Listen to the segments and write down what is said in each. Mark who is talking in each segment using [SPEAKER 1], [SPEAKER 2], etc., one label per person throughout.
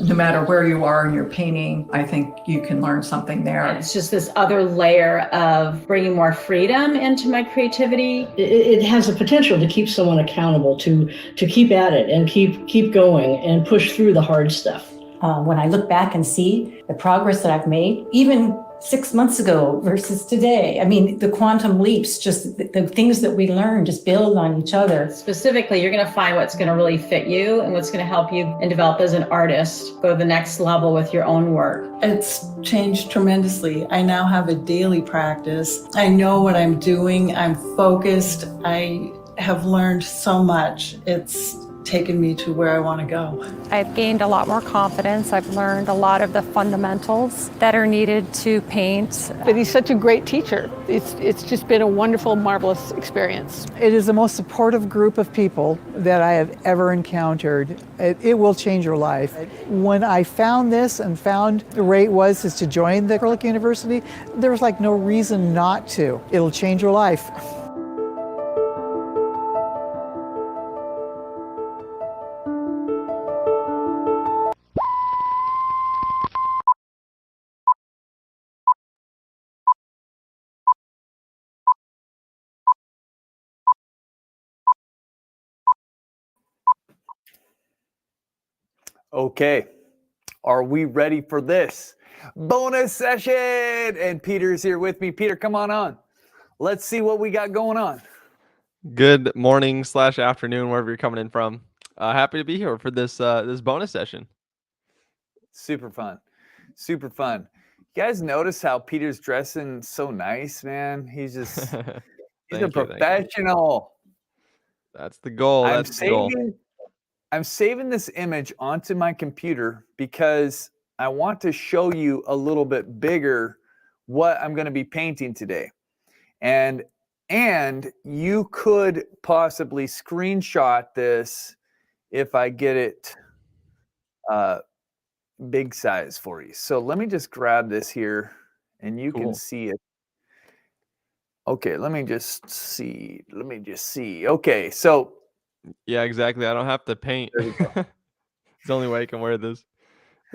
[SPEAKER 1] no matter where you are in your painting, I think you can learn something there.
[SPEAKER 2] It's just this other layer of bringing more freedom into my creativity.
[SPEAKER 3] It has the potential to keep someone accountable, to keep at it and keep going and push through the hard stuff.
[SPEAKER 4] When I look back and see the progress that I've made, even 6 months ago versus today, I mean, the quantum leaps, just the things that we learn just build on each other.
[SPEAKER 2] Specifically, you're going to find what's going to really fit you and what's going to help you and develop as an artist, go to the next level with your own work.
[SPEAKER 5] It's changed tremendously. I now have a daily practice. I know what I'm doing. I'm focused. I have learned so much. It's taken me to where I want to go.
[SPEAKER 6] I've gained a lot more confidence. I've learned a lot of the fundamentals that are needed to paint.
[SPEAKER 7] But he's such a great teacher. It's just been a wonderful, marvelous experience.
[SPEAKER 8] It is the most supportive group of people that I have ever encountered. It will change your life. When I found this and found the rate is to join the Acrylic University, there was like no reason not to. It'll change your life.
[SPEAKER 9] Okay, are we ready for this bonus session? And Peter's here with me. Peter, come on. Let's see what we got going on.
[SPEAKER 10] Good morning / afternoon, wherever you're coming in from. Happy to be here for this this bonus session.
[SPEAKER 9] Super fun. You guys notice how Peter's dressing so nice, man? He's just he's a professional.
[SPEAKER 10] That's the goal.
[SPEAKER 9] I'm saving this image onto my computer because I want to show you a little bit bigger what I'm going to be painting today. And you could possibly screenshot this if I get it big size for you. So let me just grab this here and you can see it. Okay, let me just see. Okay, so
[SPEAKER 10] yeah, exactly. I don't have to paint. It's the only way I can wear this.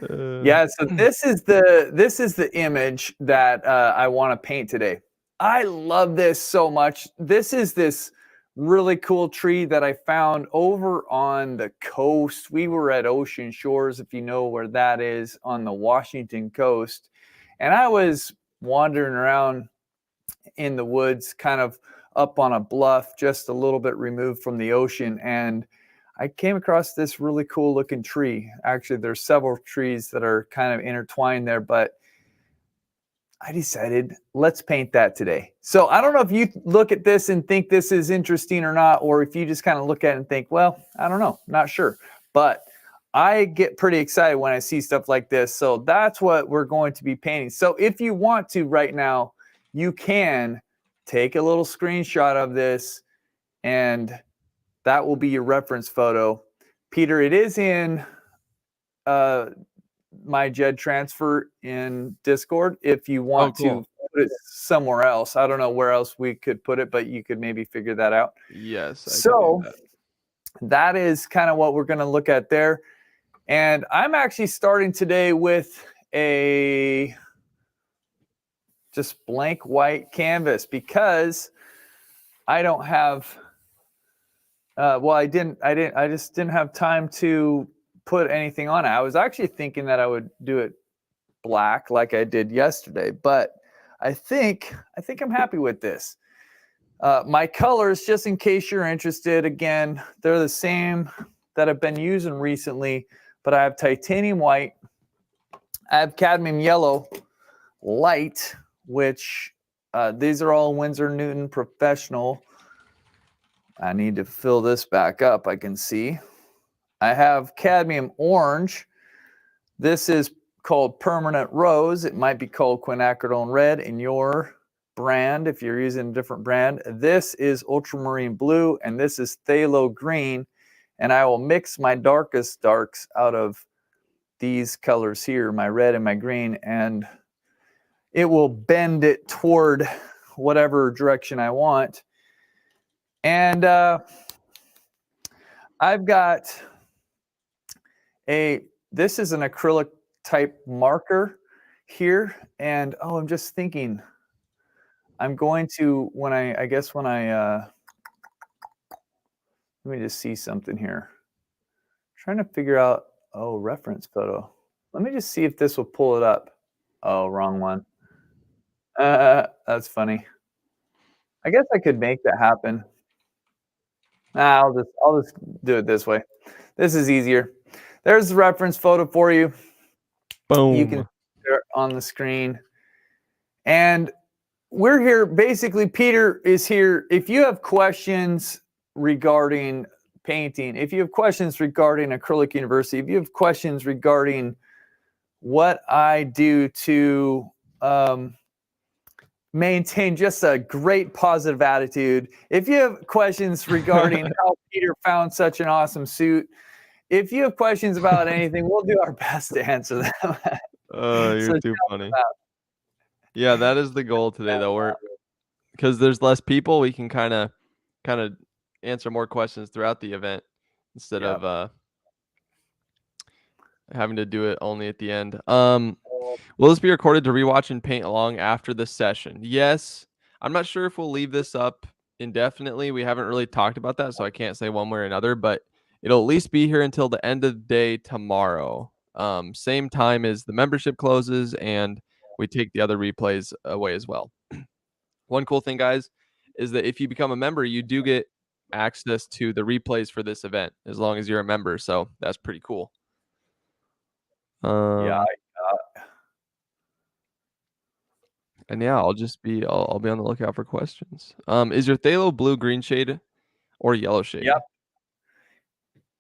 [SPEAKER 9] Yeah, so this is the image that I want to paint today. I love this so much. This is this really cool tree that I found over on the coast. We were at Ocean Shores, if you know where that is, on the Washington coast. And I was wandering around in the woods, kind of up on a bluff, just a little bit removed from the ocean. And I came across this really cool looking tree. Actually, there's several trees that are kind of intertwined there, but I decided let's paint that today. So I don't know if you look at this and think this is interesting or not, or if you just kind of look at it and think, well, I don't know, not sure. But I get pretty excited when I see stuff like this. So that's what we're going to be painting. So if you want to right now, you can take a little screenshot of this and that will be your reference photo. Peter, it is in my Jed transfer in Discord. If you want to put it somewhere else, I don't know where else we could put it, but you could maybe figure that out.
[SPEAKER 10] Yes.
[SPEAKER 9] So that is kind of what we're going to look at there. And I'm actually starting today with a just blank white canvas because I don't have I just didn't have time to put anything on it. I was actually thinking that I would do it black like I did yesterday, but I think I'm happy with this. My colors, just in case you're interested, again, they're the same that I've been using recently, but I have titanium white, I have cadmium yellow light, which these are all Winsor Newton Professional. I need to fill this back up, I can see. I have cadmium orange. This is called Permanent Rose. It might be called quinacridone red in your brand if you're using a different brand. This is ultramarine blue, and this is phthalo green. And I will mix my darkest darks out of these colors here, my red and my green, and it will bend it toward whatever direction I want. And I've got a this is an acrylic type marker here. And I'm just thinking, I'm going to, let me just see something here. Trying to figure out, reference photo. Let me just see if this will pull it up. Oh, wrong one. That's funny. I guess I could make that happen. I'll just do it this way. This is easier. There's the reference photo for you.
[SPEAKER 10] Boom.
[SPEAKER 9] You can see it on the screen. And we're here. Basically, Peter is here. If you have questions regarding painting, if you have questions regarding Acrylic University, if you have questions regarding what I do to maintain just a great positive attitude, if you have questions regarding how Peter found such an awesome suit, if you have questions about anything, we'll do our best to answer them.
[SPEAKER 10] You're too funny. Yeah, that is the goal today, though. Because there's less people, we can kind of answer more questions throughout the event instead of having to do it only at the end. Will this be recorded to rewatch and paint along after the session? Yes. I'm not sure if we'll leave this up indefinitely. We haven't really talked about that, so I can't say one way or another, but it'll at least be here until the end of the day tomorrow. Same time as the membership closes, and we take the other replays away as well. One cool thing, guys, is that if you become a member, you do get access to the replays for this event as long as you're a member. So that's pretty cool.
[SPEAKER 9] Yeah.
[SPEAKER 10] And yeah, I'll be on the lookout for questions. Is your phthalo blue green shade or yellow shade?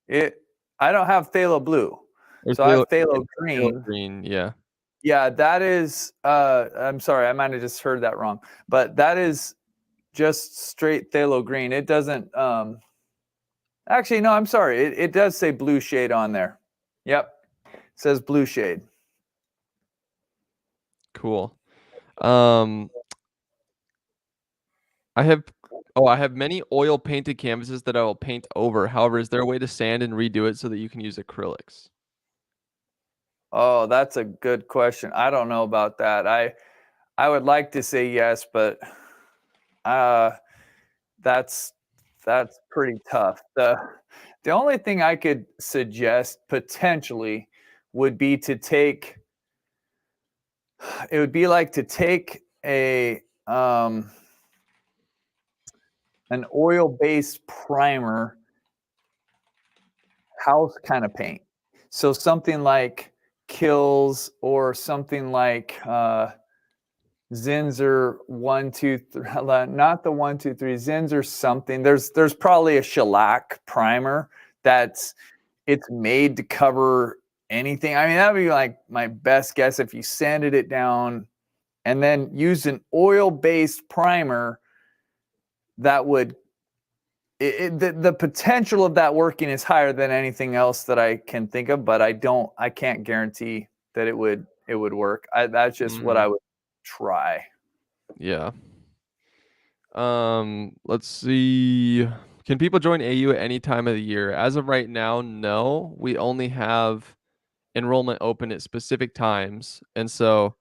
[SPEAKER 9] Yep. I don't have phthalo blue. So I have phthalo green.
[SPEAKER 10] Phthalo green, yeah.
[SPEAKER 9] Yeah, that is I'm sorry, I might have just heard that wrong. But that is just straight phthalo green. It doesn't actually, no, I'm sorry. It does say blue shade on there. Yep. It says blue shade.
[SPEAKER 10] Cool. I have many oil painted canvases that I will paint over. However, is there a way to sand and redo it so that you can use acrylics?
[SPEAKER 9] Oh, that's a good question. I don't know about that. I would like to say yes, but that's pretty tough. The only thing I could suggest potentially would be to take an oil-based primer house kind of paint. So something like Kills or something like Zinsser 123, not the 123, Zinsser something. There's probably a shellac primer it's made to cover anything. I mean, that would be like my best guess if you sanded it down and then used an oil-based primer. That would the potential of that working is higher than anything else that I can think of, but I can't guarantee that it would work. That's just what I would try.
[SPEAKER 10] Yeah. Let's see. Can people join AU at any time of the year? As of right now, no. We only have enrollment open at specific times. And so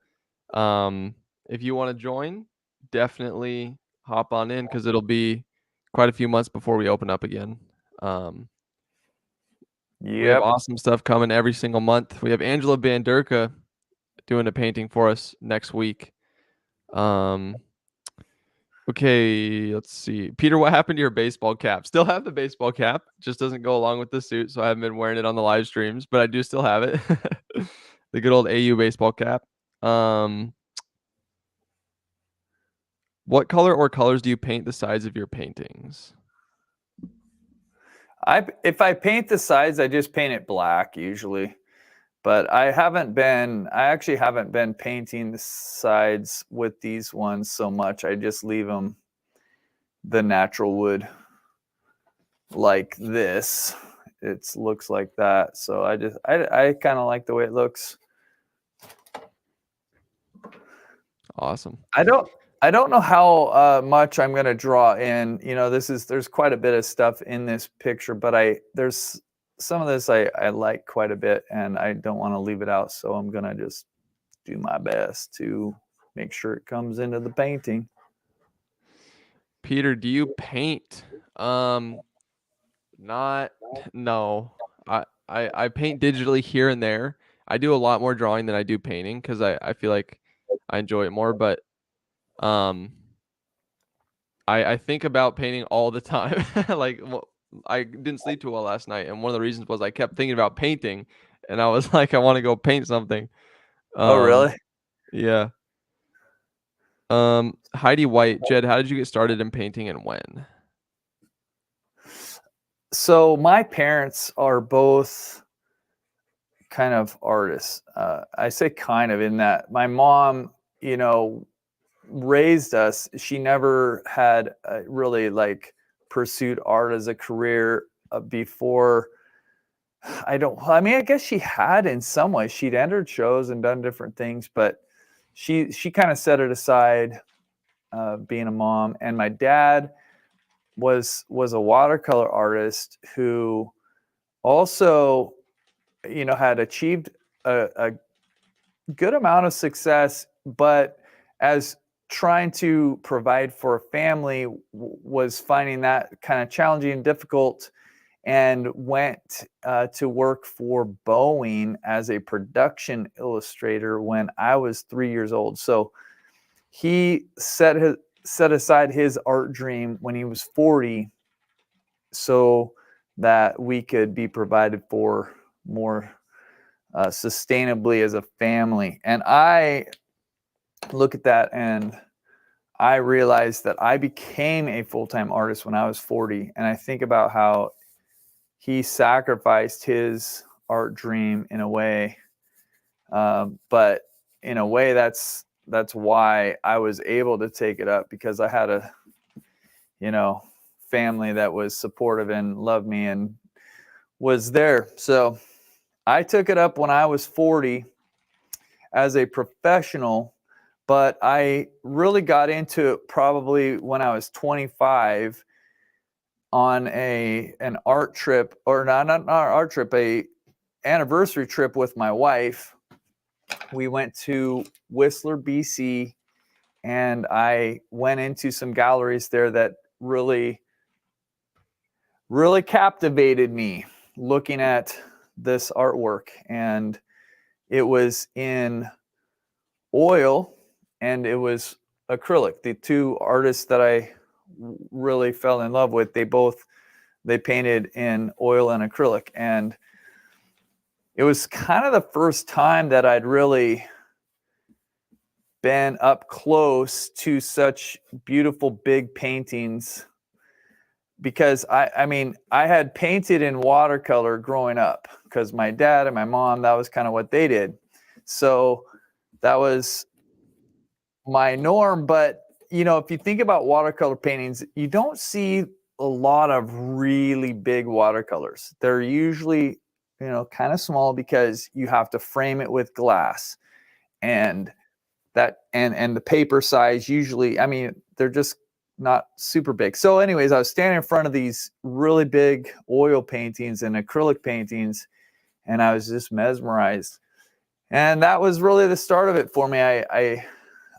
[SPEAKER 10] if you want to join, definitely hop on in because it'll be quite a few months before we open up again. We have awesome stuff coming every single month. We have Angela Banderka doing a painting for us next week. Okay, let's see. Peter, what happened to your baseball cap? Still have the baseball cap. Just doesn't go along with the suit, so I haven't been wearing it on the live streams, but I do still have it. The good old AU baseball cap. What color or colors do you paint the sides of your paintings?
[SPEAKER 9] If I paint the sides, I just paint it black usually. But I actually haven't been painting the sides with these ones so much. I just leave them the natural wood like this. It looks like that. So I kind of like the way it looks.
[SPEAKER 10] Awesome.
[SPEAKER 9] I don't know how much I'm going to draw in. You know, there's quite a bit of stuff in this picture, but there's some of this I like quite a bit, and I don't want to leave it out. So I'm gonna just do my best to make sure it comes into the painting.
[SPEAKER 10] Peter, do you paint? Not no. I paint digitally here and there. I do a lot more drawing than I do painting because I feel like I enjoy it more. But um, I think about painting all the time. Like I didn't sleep too well last night, and one of the reasons was I kept thinking about painting, and I was like, I want to go paint something.
[SPEAKER 9] Oh, really?
[SPEAKER 10] Yeah. Heidi White, Jed, how did you get started in painting and when?
[SPEAKER 9] So my parents are both kind of artists. I say kind of in that my mom, raised us. She never had really like pursued art as a career before. I mean, I guess she had in some ways. She'd entered shows and done different things, but she kind of set it aside, being a mom. And my dad was a watercolor artist who also, had achieved a good amount of success, but as trying to provide for a family was finding that kind of challenging and difficult, and went to work for Boeing as a production illustrator when I was 3 years old. So he set aside his art dream when he was 40 so that we could be provided for more sustainably as a family. And I look at that and I realized that I became a full-time artist when I was 40. And I think about how he sacrificed his art dream in a way. But in a way, that's why I was able to take it up, because I had a, family that was supportive and loved me and was there. So I took it up when I was 40 as a professional, but I really got into it probably when I was 25 on an art trip, or not an art trip, a anniversary trip with my wife. We went to Whistler, BC, and I went into some galleries there that really captivated me looking at this artwork. And it was in oil and it was acrylic. The two artists that I really fell in love with, they painted in oil and acrylic. And it was kind of the first time that I'd really been up close to such beautiful big paintings, because I mean, I had painted in watercolor growing up because my dad and my mom, that was kind of what they did. So that was my norm. But, if you think about watercolor paintings, you don't see a lot of really big watercolors. They're usually, kind of small because you have to frame it with glass, and the paper size usually, I mean, they're just not super big. So anyways, I was standing in front of these really big oil paintings and acrylic paintings, and I was just mesmerized. And that was really the start of it for me.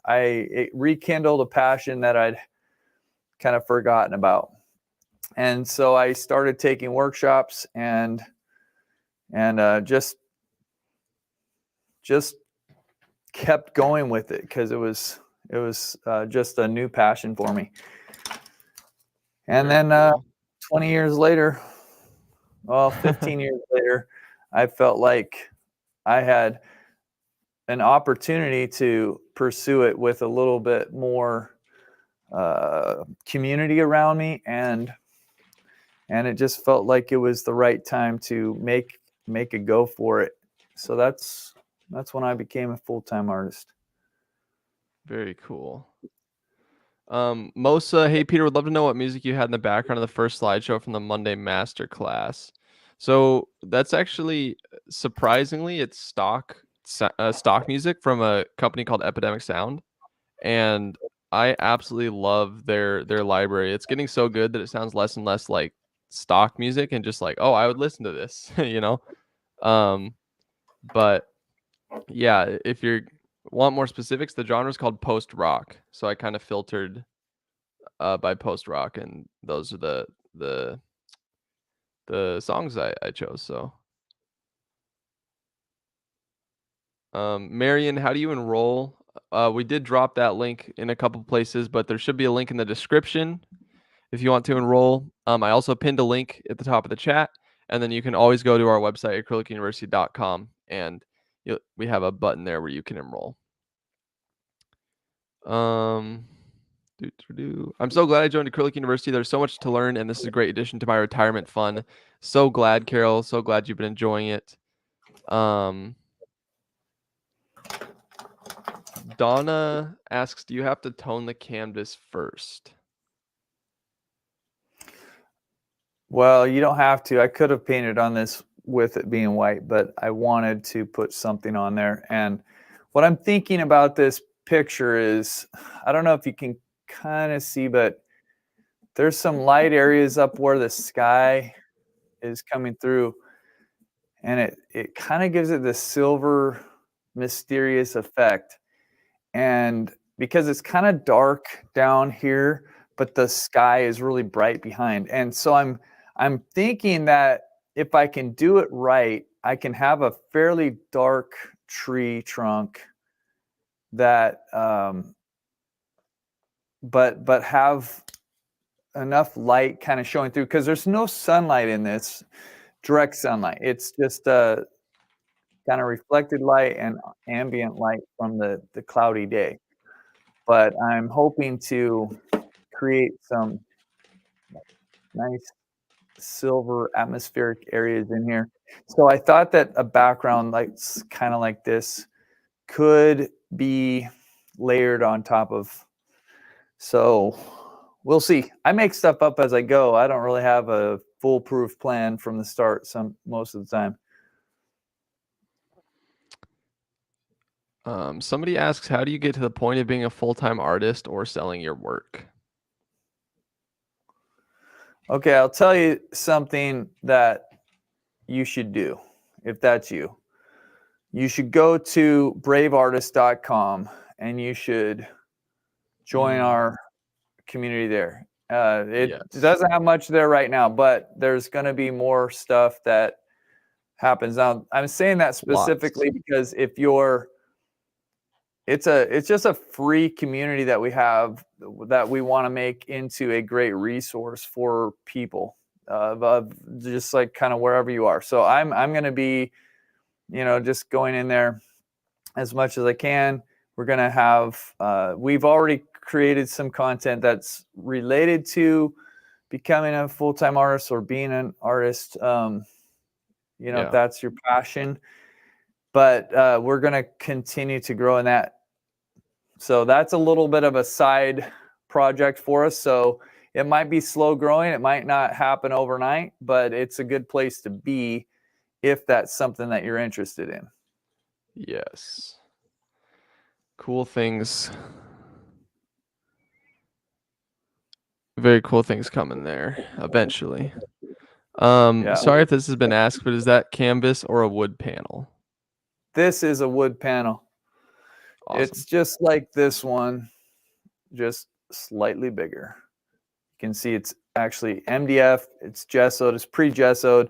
[SPEAKER 9] It rekindled a passion that I'd kind of forgotten about. And so I started taking workshops and just kept going with it, because it was just a new passion for me. And then 20 years later, 15 years later, I felt like I had an opportunity to pursue it with a little bit more community around me, and it just felt like it was the right time to make a go for it. So that's when I became a full-time artist.
[SPEAKER 10] Very cool. Mosa, hey Peter, would love to know what music you had in the background of the first slideshow from the Monday Masterclass. So that's actually, surprisingly, it's stock music from a company called Epidemic Sound, and I absolutely love their library. It's getting so good that it sounds less and less like stock music and just like, oh, I would listen to this, you know. But yeah, if you want more specifics, the genre is called post rock. So I kind of filtered by post rock, and those are the songs I chose. So Marion, how do you enroll? We did drop that link in a couple places, but there should be a link in the description if you want to enroll. I also pinned a link at the top of the chat, and then you can always go to our website, acrylicuniversity.com, and we have a button there where you can enroll. I'm so glad I joined Acrylic University. There's so much to learn, and this is a great addition to my retirement fund. So glad, Carol. So glad you've been enjoying it. Donna asks, do you have to tone the canvas first?
[SPEAKER 9] Well, you don't have to. I could have painted on this with it being white, but I wanted to put something on there. And what I'm thinking about this picture is, I don't know if you can kind of see, but there's some light areas up where the sky is coming through, and it kind of gives it this silver, mysterious effect. And because it's kind of dark down here, but the sky is really bright behind. And so I'm thinking that if I can do it right, I can have a fairly dark tree trunk that but have enough light kind of showing through, because there's no sunlight in this, direct sunlight. It's just kind of reflected light and ambient light from the cloudy day. But I'm hoping to create some nice silver atmospheric areas in here. So I thought that a background like kind of like this could be layered on top of. So we'll see. I make stuff up as I go. I don't really have a foolproof plan from the start most of the time.
[SPEAKER 10] Somebody asks, how do you get to the point of being a full-time artist or selling your work?
[SPEAKER 9] Okay, I'll tell you something that you should do if that's you. You should go to braveartist.com and you should join our community there. It doesn't have much there right now, but there's going to be more stuff that happens. Now, I'm saying that specifically because if you're, it's just a free community that we have that we want to make into a great resource for people, just like kind of wherever you are. So I'm going to be, just going in there as much as I can. We're going to have, we've already created some content that's related to becoming a full-time artist or being an artist, if that's your passion. But we're going to continue to grow in that. So that's a little bit of a side project for us. So it might be slow growing. It might not happen overnight, but it's a good place to be if that's something that you're interested in.
[SPEAKER 10] Yes. Cool things. Very cool things coming there eventually. Sorry if this has been asked, but is that canvas or a wood panel?
[SPEAKER 9] This is a wood panel. Awesome. It's just like this one, just slightly bigger. You can see it's actually MDF. It's gessoed. It's pre-gessoed.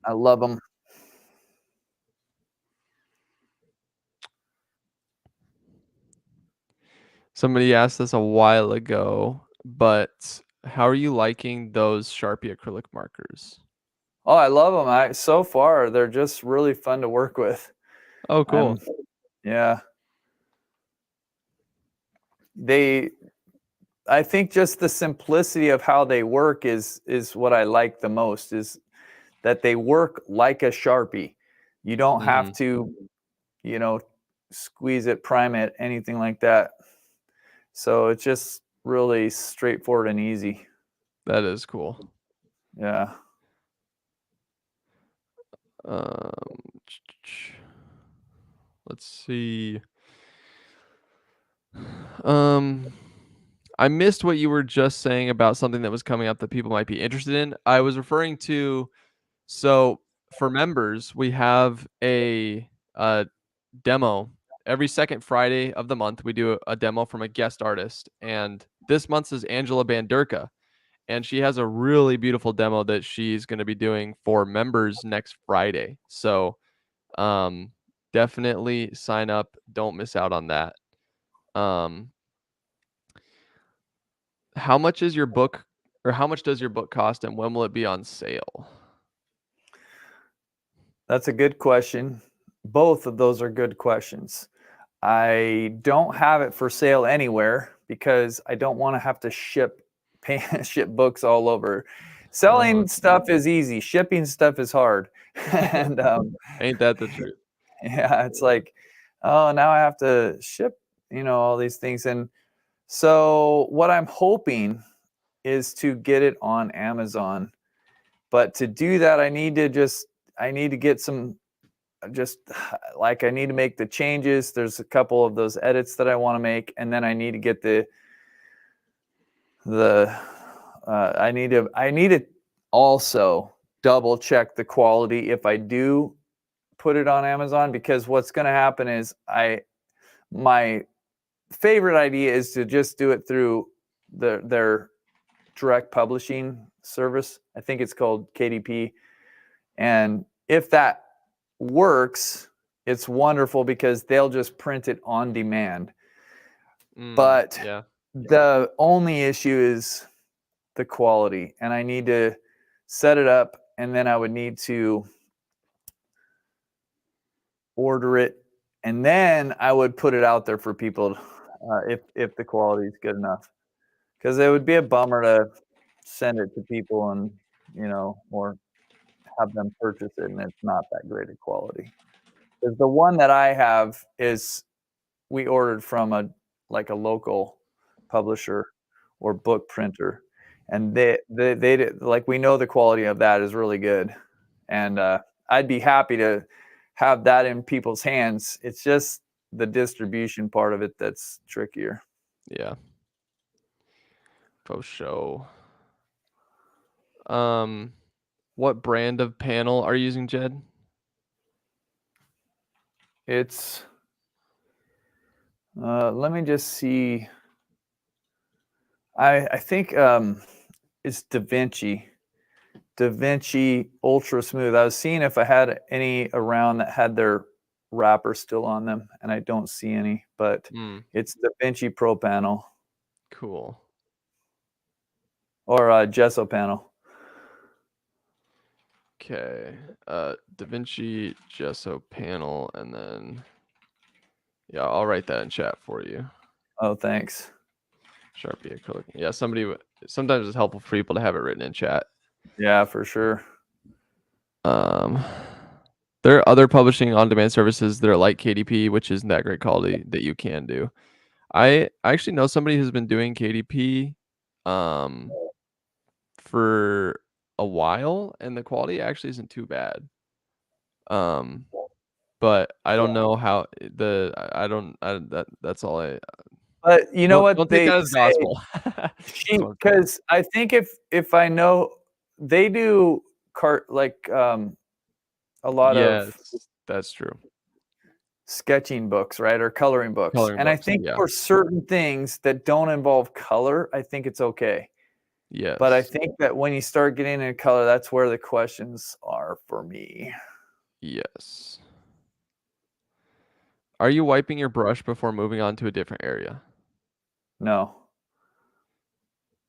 [SPEAKER 9] I love them.
[SPEAKER 10] Somebody asked this a while ago, but how are you liking those Sharpie acrylic markers?
[SPEAKER 9] Oh, I love them. So far, they're just really fun to work with.
[SPEAKER 10] Oh, cool.
[SPEAKER 9] Yeah. I think just the simplicity of how they work is what I like the most, is that they work like a Sharpie. You don't have to, squeeze it, prime it, anything like that. So it's just really straightforward and easy.
[SPEAKER 10] That is cool.
[SPEAKER 9] Yeah.
[SPEAKER 10] Let's see. I missed what you were just saying about something that was coming up that people might be interested in. I was referring to, so for members, we have a demo every second Friday of the month. We do a demo from a guest artist, and this month's is Angela Bandurka, and she has a really beautiful demo that she's going to be doing for members next Friday. So definitely sign up. Don't miss out on that. How much is your book, or how much does your book cost, and when will it be on sale?
[SPEAKER 9] That's a good question. Both of those are good questions. I don't have it for sale anywhere because I don't want to have to ship books all over. Selling stuff is easy. Shipping stuff is hard. And
[SPEAKER 10] Ain't that the truth?
[SPEAKER 9] yeah, it's like, oh, now I have to ship, all these things. And so what I'm hoping is to get it on Amazon. But to do that, I need to get some, I need to make the changes. There's a couple of those edits that I want to make, and then I need to get I need to also double check the quality if I do put it on Amazon, because what's going to happen is my favorite idea is to just do it through their direct publishing service. I think it's called KDP. And if that works, it's wonderful because they'll just print it on demand. But
[SPEAKER 10] yeah,
[SPEAKER 9] the only issue is the quality, and I need to set it up, and then I would need to order it, and then I would put it out there for people if the quality is good enough, because it would be a bummer to send it to people and or have them purchase it and it's not that great a quality. Because the one that I have is we ordered from a local publisher or book printer, and they we know the quality of that is really good, and I'd be happy to have that in people's hands. It's just the distribution part of it that's trickier.
[SPEAKER 10] Yeah. For sure. What brand of panel are you using, Jed?
[SPEAKER 9] It's let me just see. I think it's DaVinci Ultra Smooth. I was seeing if I had any around that had their wrapper still on them, and I don't see any, but it's DaVinci Pro Panel.
[SPEAKER 10] Cool.
[SPEAKER 9] Or Gesso Panel.
[SPEAKER 10] Okay. DaVinci Gesso Panel, and then yeah, I'll write that in chat for you.
[SPEAKER 9] Oh, thanks.
[SPEAKER 10] Sharpie acrylic. Yeah, sometimes it's helpful for people to have it written in chat.
[SPEAKER 9] Yeah, for sure.
[SPEAKER 10] There are other publishing on-demand services that are like KDP, which isn't that great quality, that you can do. I actually know somebody who's been doing KDP for a while, and the quality actually isn't too bad. But I don't know how that's all I.
[SPEAKER 9] But you know what
[SPEAKER 10] Don't
[SPEAKER 9] they
[SPEAKER 10] take that as
[SPEAKER 9] say,
[SPEAKER 10] gospel.
[SPEAKER 9] because I think if I know, they do a lot of
[SPEAKER 10] that's true.
[SPEAKER 9] sketching books, right? Or coloring books.
[SPEAKER 10] Coloring
[SPEAKER 9] I
[SPEAKER 10] books,
[SPEAKER 9] think
[SPEAKER 10] yeah.
[SPEAKER 9] for certain things that don't involve color, I think it's okay.
[SPEAKER 10] Yes.
[SPEAKER 9] But I think that when you start getting into color, that's where the questions are for me.
[SPEAKER 10] Yes. Are you wiping your brush before moving on to a different area?
[SPEAKER 9] No,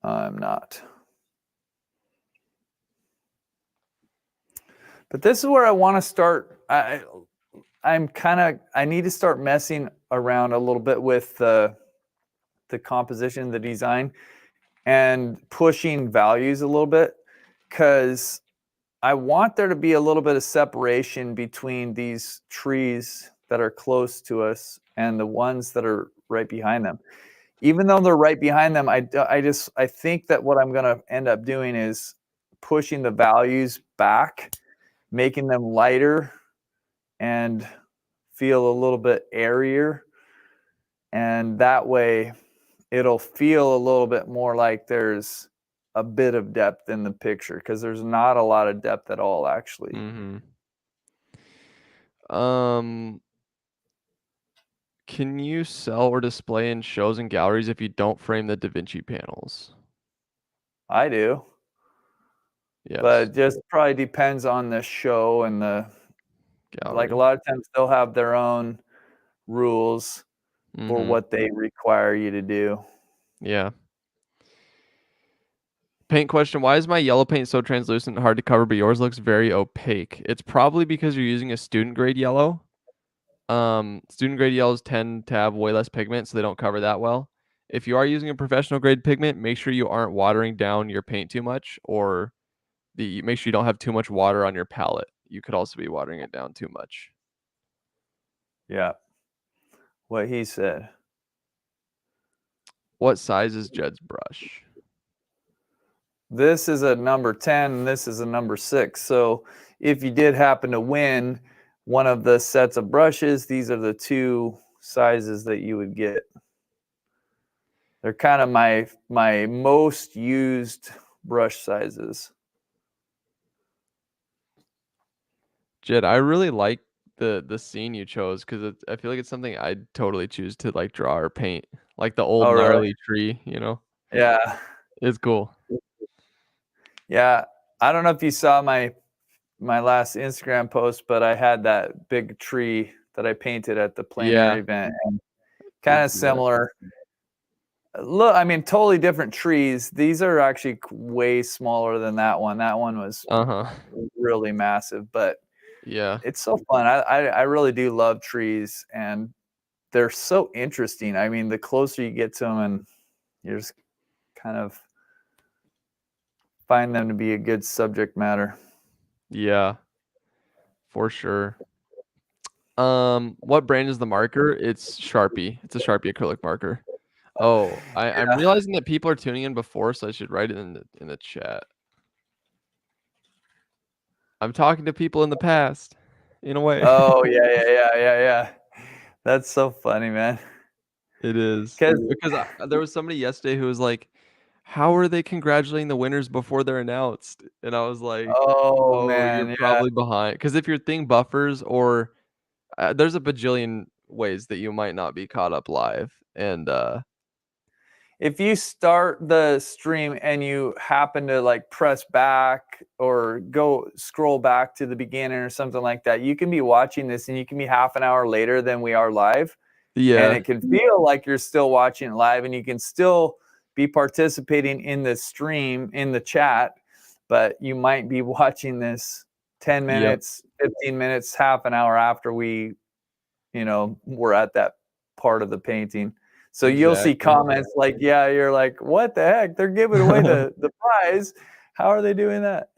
[SPEAKER 9] I'm not. But this is where I want to start. I need to start messing around a little bit with the composition, the design, and pushing values a little bit, because I want there to be a little bit of separation between these trees that are close to us and the ones that are right behind them. Even though they're right behind them, I think that what I'm going to end up doing is pushing the values back, making them lighter and feel a little bit airier. And that way it'll feel a little bit more like there's a bit of depth in the picture, because there's not a lot of depth at all, actually.
[SPEAKER 10] Mm-hmm. Can you sell or display in shows and galleries if you don't frame the Da Vinci panels?
[SPEAKER 9] I do,
[SPEAKER 10] Yes.
[SPEAKER 9] but it just probably depends on the show and like
[SPEAKER 10] Gallery.
[SPEAKER 9] a lot of times they'll have their own rules for
[SPEAKER 10] Mm-hmm.
[SPEAKER 9] what they require you to do.
[SPEAKER 10] Yeah. Paint question. Why is my yellow paint so translucent and hard to cover, but yours looks very opaque? It's probably because you're using a student grade yellow. Student grade yellows tend to have way less pigment, so they don't cover that well. If you are using a professional grade pigment, make sure you aren't watering down your paint too much, or make sure you don't have too much water on your palette. You could also be watering it down too much.
[SPEAKER 9] Yeah. What he said.
[SPEAKER 10] What size is Jed's brush?
[SPEAKER 9] This is a number 10, and this is a number 6. So if you did happen to win one of the sets of brushes, these are the two sizes that you would get. They're kind of my most used brush sizes.
[SPEAKER 10] Jed, I really like the scene you chose, because I feel like it's something I'd totally choose to like draw or paint, like the old
[SPEAKER 9] Oh, really?
[SPEAKER 10] gnarly tree.
[SPEAKER 9] Yeah.
[SPEAKER 10] It's cool.
[SPEAKER 9] Yeah. I don't know if you saw my last Instagram post, but I had that big tree that I painted at the plein air event. And kind of similar. Look, I mean, totally different trees. These are actually way smaller than that one. That one was really massive, but
[SPEAKER 10] yeah,
[SPEAKER 9] it's so fun. I really do love trees, and they're so interesting. I mean, the closer you get to them, and you just kind of find them to be a good subject matter.
[SPEAKER 10] Yeah, for sure. What brand is the marker? It's Sharpie. It's a Sharpie acrylic marker. Oh, I'm realizing that people are tuning in before, so I should write it in the chat. I'm talking to people in the past, in a way.
[SPEAKER 9] Oh yeah. That's so funny, man.
[SPEAKER 10] It is, because there was somebody yesterday who was like, "How are they congratulating the winners before they're announced?" And I was like,
[SPEAKER 9] "Oh
[SPEAKER 10] you're
[SPEAKER 9] man, yeah."
[SPEAKER 10] probably behind." Because if your thing buffers, or there's a bajillion ways that you might not be caught up live, and
[SPEAKER 9] if you start the stream and you happen to like press back or go scroll back to the beginning or something like that, you can be watching this and you can be half an hour later than we are live.
[SPEAKER 10] Yeah.
[SPEAKER 9] And it can feel like you're still watching live, and you can still be participating in the stream, in the chat, but you might be watching this 10 minutes, 15 minutes, half an hour after we're at that part of the painting. So you'll see comments like, you're like, what the heck? They're giving away the prize. How are they doing that?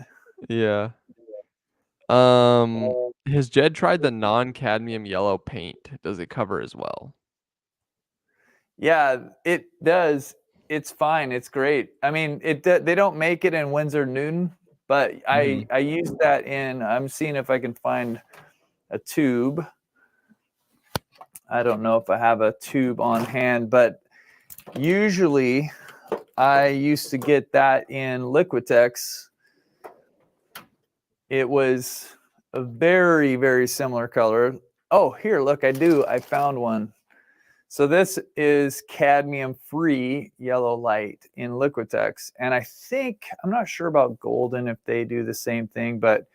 [SPEAKER 10] Yeah. Has Jed tried the non-cadmium yellow paint? Does it cover as well?
[SPEAKER 9] Yeah, it does. It's fine. It's great. I mean, they don't make it in Winsor Newton, but I use that I'm seeing if I can find a tube. I don't know if I have a tube on hand, but usually I used to get that in Liquitex. It was a very, very similar color. Oh, here, look, I found one. So this is cadmium-free yellow light in Liquitex. And I'm not sure about Golden if they do the same thing, but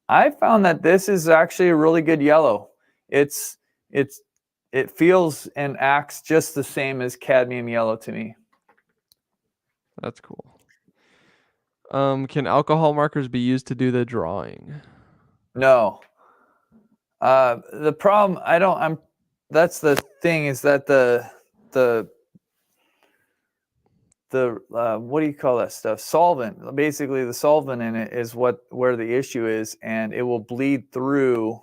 [SPEAKER 9] I found that this is actually a really good yellow. It feels and acts just the same as cadmium yellow to me.
[SPEAKER 10] That's cool. Can alcohol markers be used to do the drawing?
[SPEAKER 9] No. The problem, that's the thing, is that the what do you call that stuff? Solvent. Basically, the solvent in it is where the issue is, and it will bleed through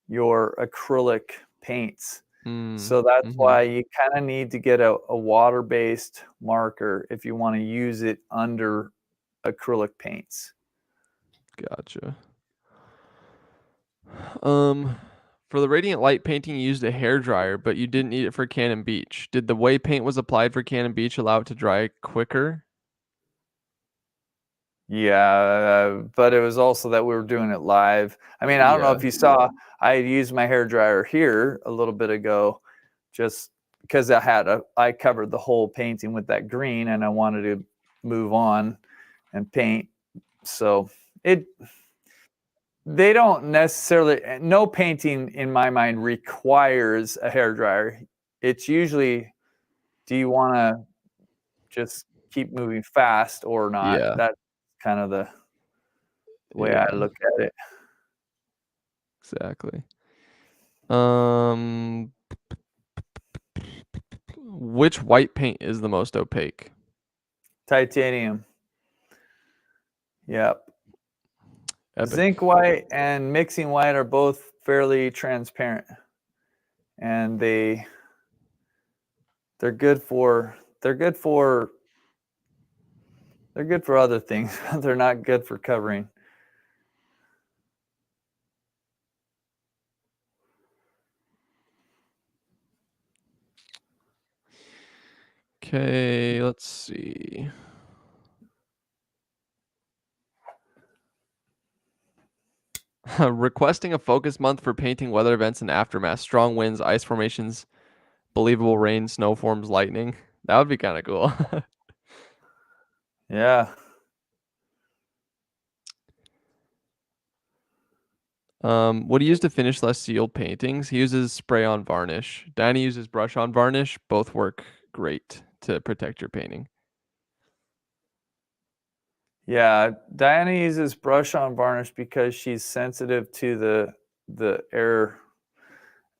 [SPEAKER 9] your acrylic paints. So that's why you kind of need to get a water-based marker if you want to use it under acrylic paints.
[SPEAKER 10] Gotcha. For the radiant light painting, you used a hair dryer, but you didn't need it for Cannon Beach. Did the way paint was applied for Cannon Beach allow it to dry quicker?
[SPEAKER 9] Yeah, but it was also that we were doing it live. I mean, I don't know if you saw, I used my hair dryer here a little bit ago, just because I covered the whole painting with that green, and I wanted to move on and paint. So they don't necessarily, no painting in my mind requires a hair dryer. It's usually, do you want to just keep moving fast or not?
[SPEAKER 10] Yeah.
[SPEAKER 9] That's kind of the way I look at it.
[SPEAKER 10] Exactly. Which white paint is the most opaque?
[SPEAKER 9] Titanium. Yep.
[SPEAKER 10] Epic.
[SPEAKER 9] Zinc white and mixing white are both fairly transparent, and they're good for other things. They're not good for covering.
[SPEAKER 10] Okay, let's see. Requesting a focus month for painting weather events and aftermath. Strong winds, ice formations, believable rain, snow forms, lightning. That would be kind of cool.
[SPEAKER 9] Yeah.
[SPEAKER 10] What do you use to finish less sealed paintings? He uses spray on varnish. Danny uses brush on varnish. Both work great to protect your painting.
[SPEAKER 9] Yeah, Diana uses brush on varnish because she's sensitive to the air.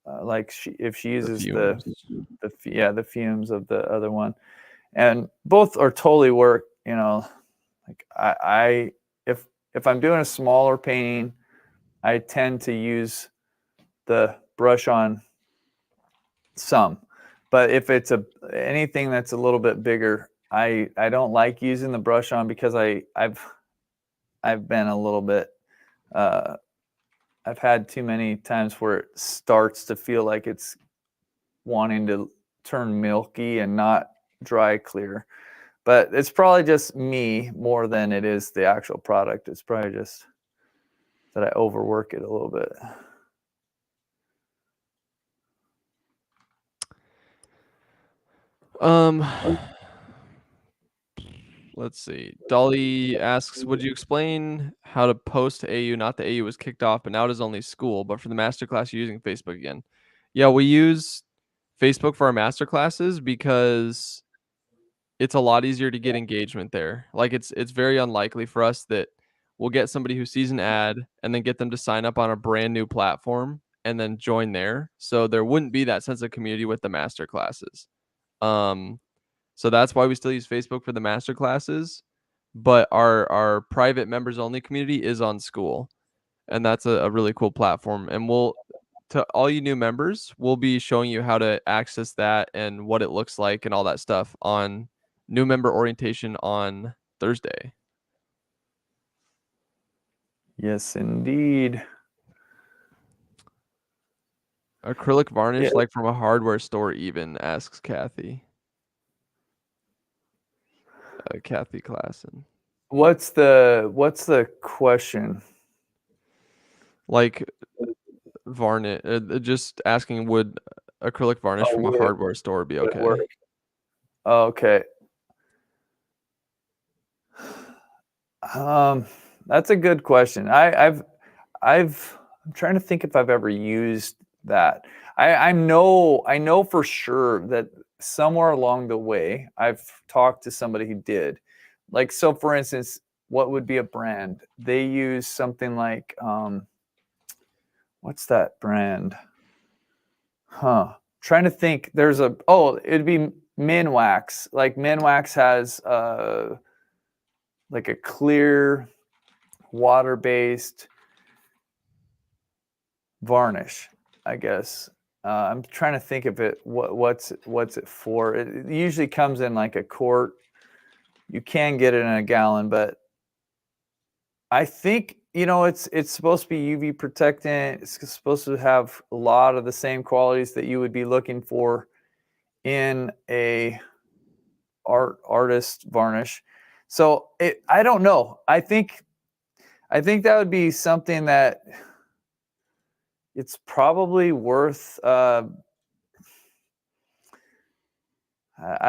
[SPEAKER 9] Like if she uses the fumes of the other one, and both are totally work. You know, like if I'm doing a smaller painting, I tend to use the brush on some, but if it's anything that's a little bit bigger, I don't like using the brush on because I've been a little bit I've had too many times where it starts to feel like it's wanting to turn milky and not dry clear. But it's probably just me more than it is the actual product. It's probably just that I overwork it a little bit.
[SPEAKER 10] Let's see. Dolly asks, would you explain how to post to AU? Not the AU was kicked off, but now it is only school. But for the masterclass, you're using Facebook again. Yeah, we use Facebook for our masterclasses because it's a lot easier to get engagement there. Like it's very unlikely for us that we'll get somebody who sees an ad and then get them to sign up on a brand new platform and then join there. So there wouldn't be that sense of community with the masterclasses. So that's why we still use Facebook for the master classes, but our private members only community is on school, and that's a really cool platform. And to all you new members, we'll be showing you how to access that and what it looks like and all that stuff on new member orientation on Thursday.
[SPEAKER 9] Yes, indeed.
[SPEAKER 10] Acrylic varnish, like from a hardware store, even, asks Kathy. Kathy Klassen.
[SPEAKER 9] What's the question?
[SPEAKER 10] Like varnish, just asking, would acrylic varnish from a hardware store be okay?
[SPEAKER 9] Okay. That's a good question. I'm trying to think if I've ever used that. I know for sure that somewhere along the way I've talked to somebody who did. Like, so for instance, what would be a brand? They use something like what's that brand? Trying to think. It'd be Minwax. Like Minwax has like a clear water-based varnish, I guess. I'm trying to think of it. What's it for? It usually comes in like a quart. You can get it in a gallon, but I think it's supposed to be UV protectant. It's supposed to have a lot of the same qualities that you would be looking for in a artist varnish. So I don't know. I think that would be something that it's probably worth. I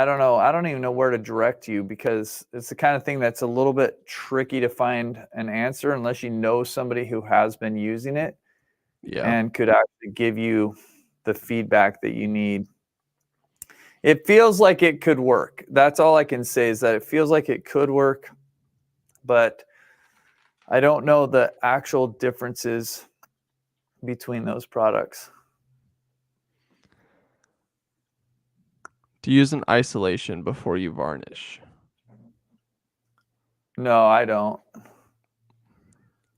[SPEAKER 9] don't know. I don't even know where to direct you, because it's the kind of thing that's a little bit tricky to find an answer unless you know somebody who has been using it and could actually give you the feedback that you need. It feels like it could work. That's all I can say, is that it feels like it could work, but I don't know the actual differences between those products.
[SPEAKER 10] Do you use an isolation before you varnish?
[SPEAKER 9] No, I don't.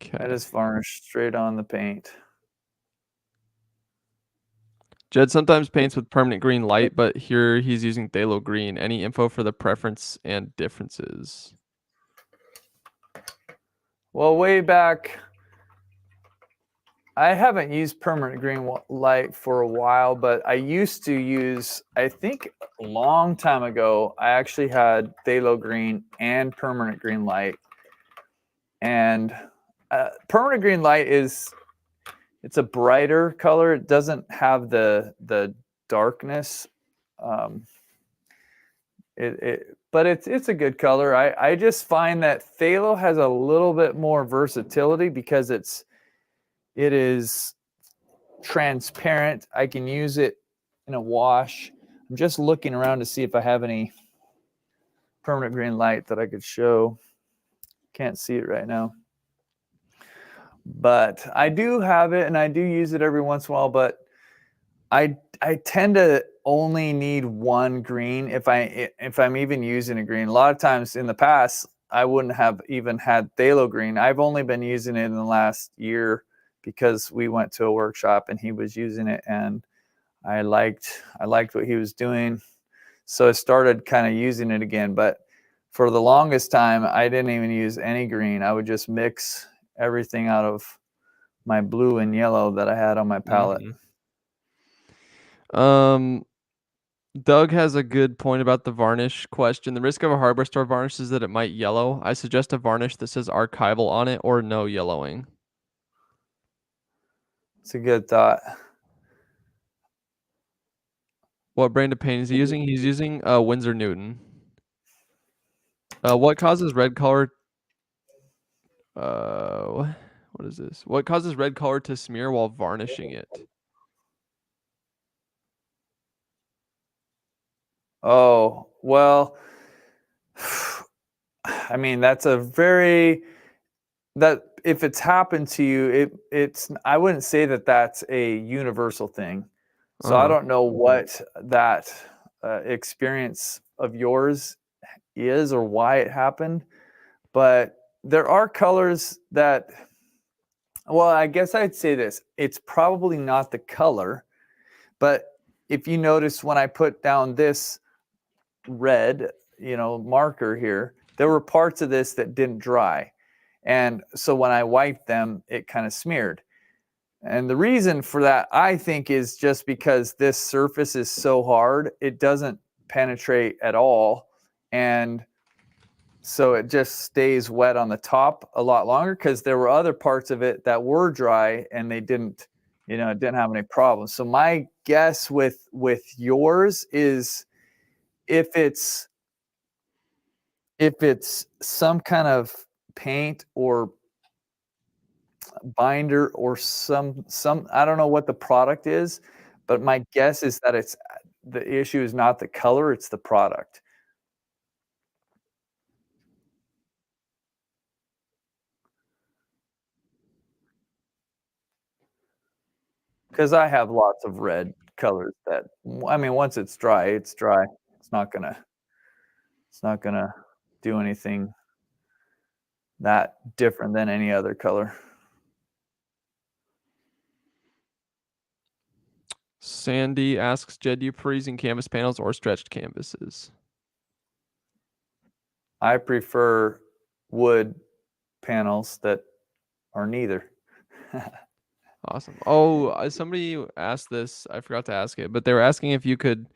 [SPEAKER 10] Okay.
[SPEAKER 9] I just varnish straight on the paint.
[SPEAKER 10] Jed sometimes paints with permanent green light, but here he's using phthalo green. Any info for the preference and differences?
[SPEAKER 9] Well, way back, I haven't used permanent green light for a while, but I used to use, I think a long time ago, I actually had phthalo green and permanent green light. And permanent green light it's a brighter color. It doesn't have the darkness. But it's a good color. I just find that phthalo has a little bit more versatility because it is transparent. I can use it in a wash. I'm just looking around to see if I have any permanent green light that I could show. Can't see it right now. But I do have it, and I do use it every once in a while, but I tend to only need one green if I'm even using a green. A lot of times in the past, I wouldn't have even had phthalo green. I've only been using it in the last year because we went to a workshop and he was using it, and I liked what he was doing. So I started kind of using it again. But for the longest time, I didn't even use any green. I would just mix everything out of my blue and yellow that I had on my palette.
[SPEAKER 10] Doug has a good point about the varnish question. The risk of a hardware store varnish is that it might yellow. I suggest a varnish that says archival on it or no yellowing.
[SPEAKER 9] It's a good thought.
[SPEAKER 10] What brand of paint is he using? He's using Winsor Newton. What causes red color? What is this? What causes red color to smear while varnishing it?
[SPEAKER 9] Oh, well, I mean, that's a very, that if it's happened to you, I wouldn't say that that's a universal thing. So I don't know what that experience of yours is or why it happened, but there are colors that, well, I guess I'd say this. It's probably not the color, but if you notice when I put down this red, marker here, there were parts of this that didn't dry. And so when I wiped them, it kind of smeared. And the reason for that, I think, is just because this surface is so hard, it doesn't penetrate at all. And so it just stays wet on the top a lot longer, because there were other parts of it that were dry and they didn't, it didn't have any problems. So my guess with yours is if it's some kind of paint or binder or some I don't know what the product is, but my guess is that the issue is not the color, it's the product. Because I have lots of red colors that, I mean, once it's dry, it's dry. It's not gonna do anything that different than any other color.
[SPEAKER 10] Sandy asks, Jed, do you prefer using canvas panels or stretched canvases?
[SPEAKER 9] I prefer wood panels that or neither.
[SPEAKER 10] Awesome. Oh, somebody asked this. I forgot to ask it, but they were asking if you could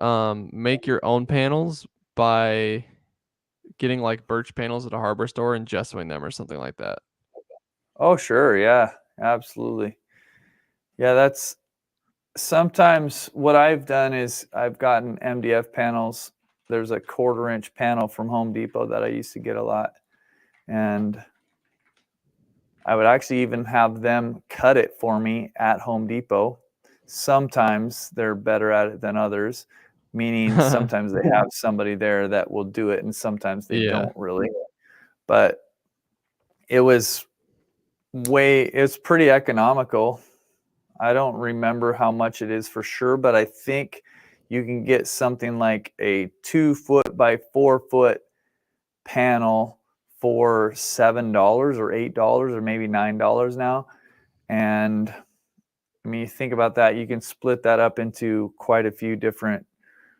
[SPEAKER 10] make your own panels by getting like birch panels at a hardware store and gessoing them or something like that.
[SPEAKER 9] Oh, sure. Yeah, absolutely. Yeah, that's sometimes what I've done is I've gotten MDF panels. There's a 1/4-inch panel from Home Depot that I used to get a lot. And I would actually even have them cut it for me at Home Depot. Sometimes they're better at it than others, meaning sometimes they have somebody there that will do it and sometimes they
[SPEAKER 10] Yeah.
[SPEAKER 9] don't really. But it's pretty economical. I don't remember how much it is for sure, but I think you can get something like a 2-foot by 4-foot panel for $7 or $8 or maybe $9 now. And I mean, you think about that, you can split that up into quite a few different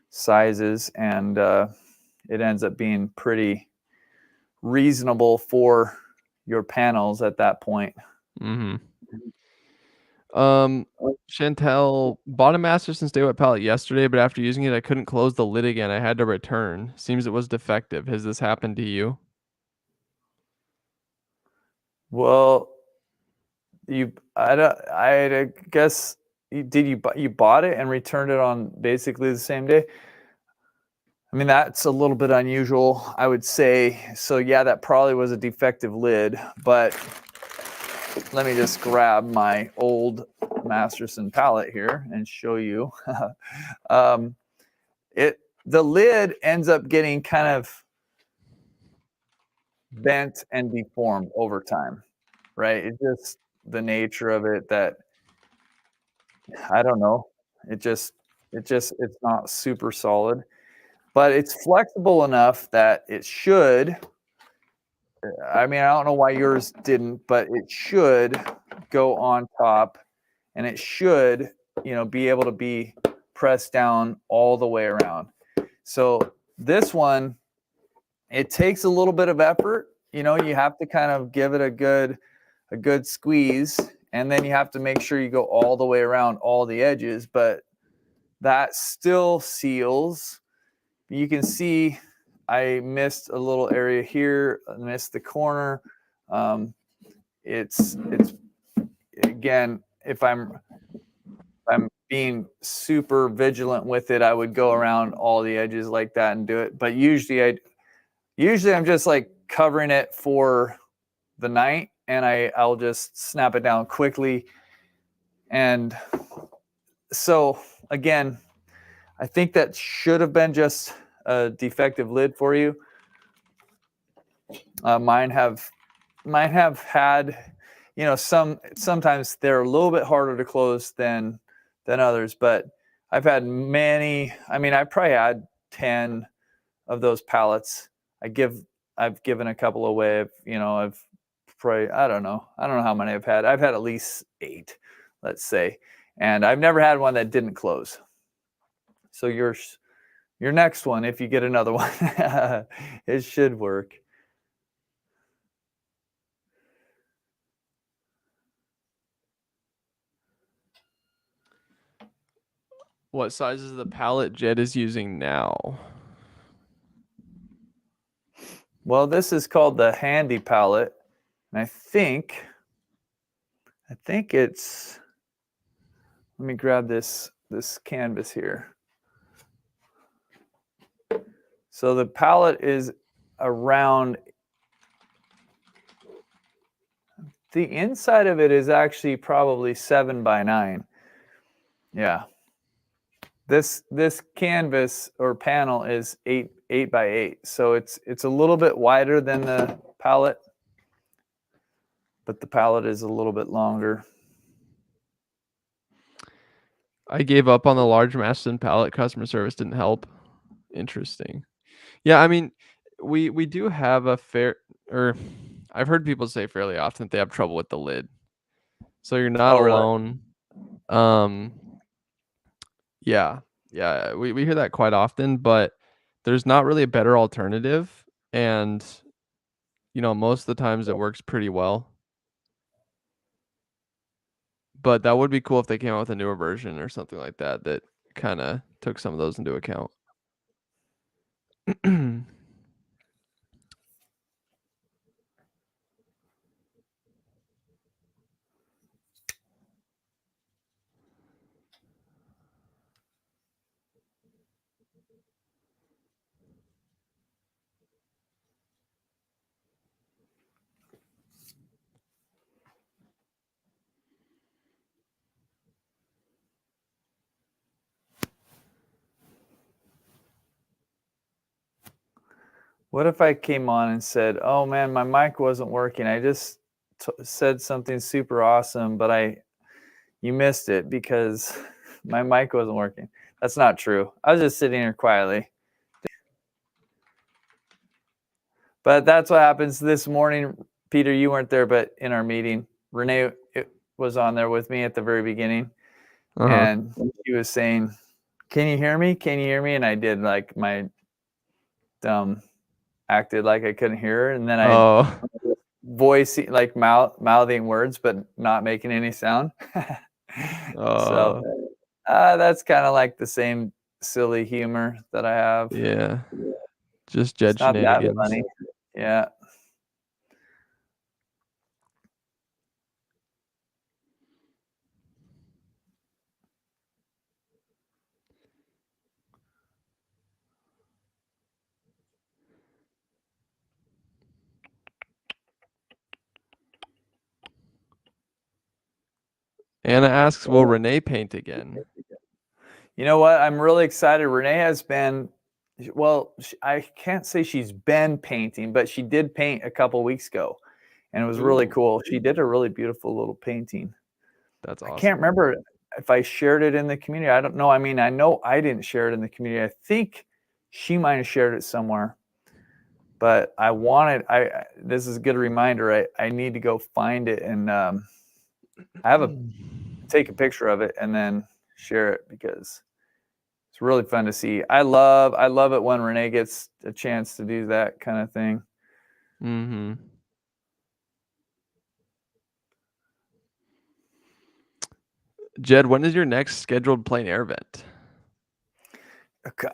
[SPEAKER 9] sizes, and it ends up being pretty reasonable for your panels at that point.
[SPEAKER 10] Mm-hmm. Chantel bought a Masterson Stay Wet pallet yesterday, but after using it, I couldn't close the lid again. I had to return. Seems it was defective. Has this happened to you?
[SPEAKER 9] Well, I guess you bought it and returned it on basically the same day? I mean, that's a little bit unusual, I would say. So yeah, that probably was a defective lid, but let me just grab my old Masterson pallet here and show you. The lid ends up getting kind of bent and deformed over time, right? It's just the nature of it that, I don't know. It's not super solid, but it's flexible enough that it should. I mean, I don't know why yours didn't, but it should go on top, and it should, be able to be pressed down all the way around. So this one, it takes a little bit of effort. You have to kind of give it a good squeeze, and then you have to make sure you go all the way around all the edges, but that still seals. You can see I missed a little area here, I missed the corner. It's again, if I'm being super vigilant with it, I would go around all the edges like that and do it. But usually I'm just like covering it for the night, and I'll just snap it down quickly. And so again, I think that should have been just a defective lid for you. Mine have had, sometimes they're a little bit harder to close than others, but I've had many. I mean, I probably had 10 of those pallets. I've given a couple away. I've probably, I don't know how many I've had. I've had at least 8, let's say, and I've never had one that didn't close. So your next one, if you get another one, it should work.
[SPEAKER 10] What size is the pallet Jed is using now?
[SPEAKER 9] Well, this is called the Handy pallet, and I think it's. Let me grab this canvas here. So the pallet is around. The inside of it is actually probably 7 by 9. Yeah. This canvas or panel is 8 by 8. So it's a little bit wider than the pallet, but the pallet is a little bit longer.
[SPEAKER 10] I gave up on the large Masterson pallet. Customer service didn't help. Interesting. Yeah, I mean, we do have I've heard people say fairly often that they have trouble with the lid. So you're not alone. Really? Yeah, we hear that quite often, but there's not really a better alternative, and most of the times it works pretty well. But that would be cool if they came out with a newer version or something like that that kind of took some of those into account.
[SPEAKER 9] What if I came on and said, "Oh man, my mic wasn't working. I just said something super awesome, but you missed it because my mic wasn't working." That's not true. I was just sitting here quietly. But that's what happens this morning. Peter, you weren't there, but in our meeting, Renee was on there with me at the very beginning. And she was saying, "Can you hear me? Can you hear me?" And I did like my dumb acted like I couldn't hear her, and then I voice like mouthing words but not making any sound. So that's kind of like the same silly humor that I have.
[SPEAKER 10] Yeah. Just Jed
[SPEAKER 9] It's not that
[SPEAKER 10] shenanigans.
[SPEAKER 9] funny. Yeah.
[SPEAKER 10] Anna asks, will Renee paint again?
[SPEAKER 9] You know what? I'm really excited. Renee has been, well, I can't say she's been painting, but she did paint a couple weeks ago, and it was really cool. She did a really beautiful little painting.
[SPEAKER 10] That's awesome.
[SPEAKER 9] I can't remember if I shared it in the community. I don't know. I mean, I know I didn't share it in the community. I think she might have shared it somewhere. But this is a good reminder. I need to go find it and take a picture of it and then share it because it's really fun to see. I love it when Renee gets a chance to do that kind of thing.
[SPEAKER 10] Mm-hmm. Jed, when is your next scheduled plein air event?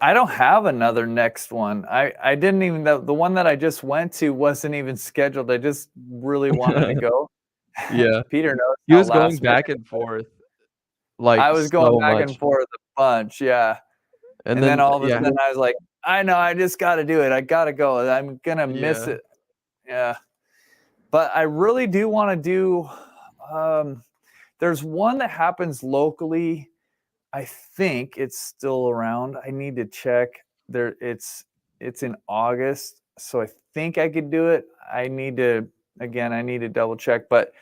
[SPEAKER 9] I don't have another next one. I didn't even, the one that I just went to wasn't even scheduled. I just really wanted to go.
[SPEAKER 10] Yeah.
[SPEAKER 9] Peter knows.
[SPEAKER 10] He was going back and forth. Like
[SPEAKER 9] I was going
[SPEAKER 10] so
[SPEAKER 9] back
[SPEAKER 10] much.
[SPEAKER 9] and forth a bunch. Yeah. And then all of a sudden I was like, I know, I just got to do it. I got to go. I'm going to miss it. Yeah. But I really do want to do, there's one that happens locally. I think it's still around. I need to check. It's in August, so I think I could do it. I need to double check. But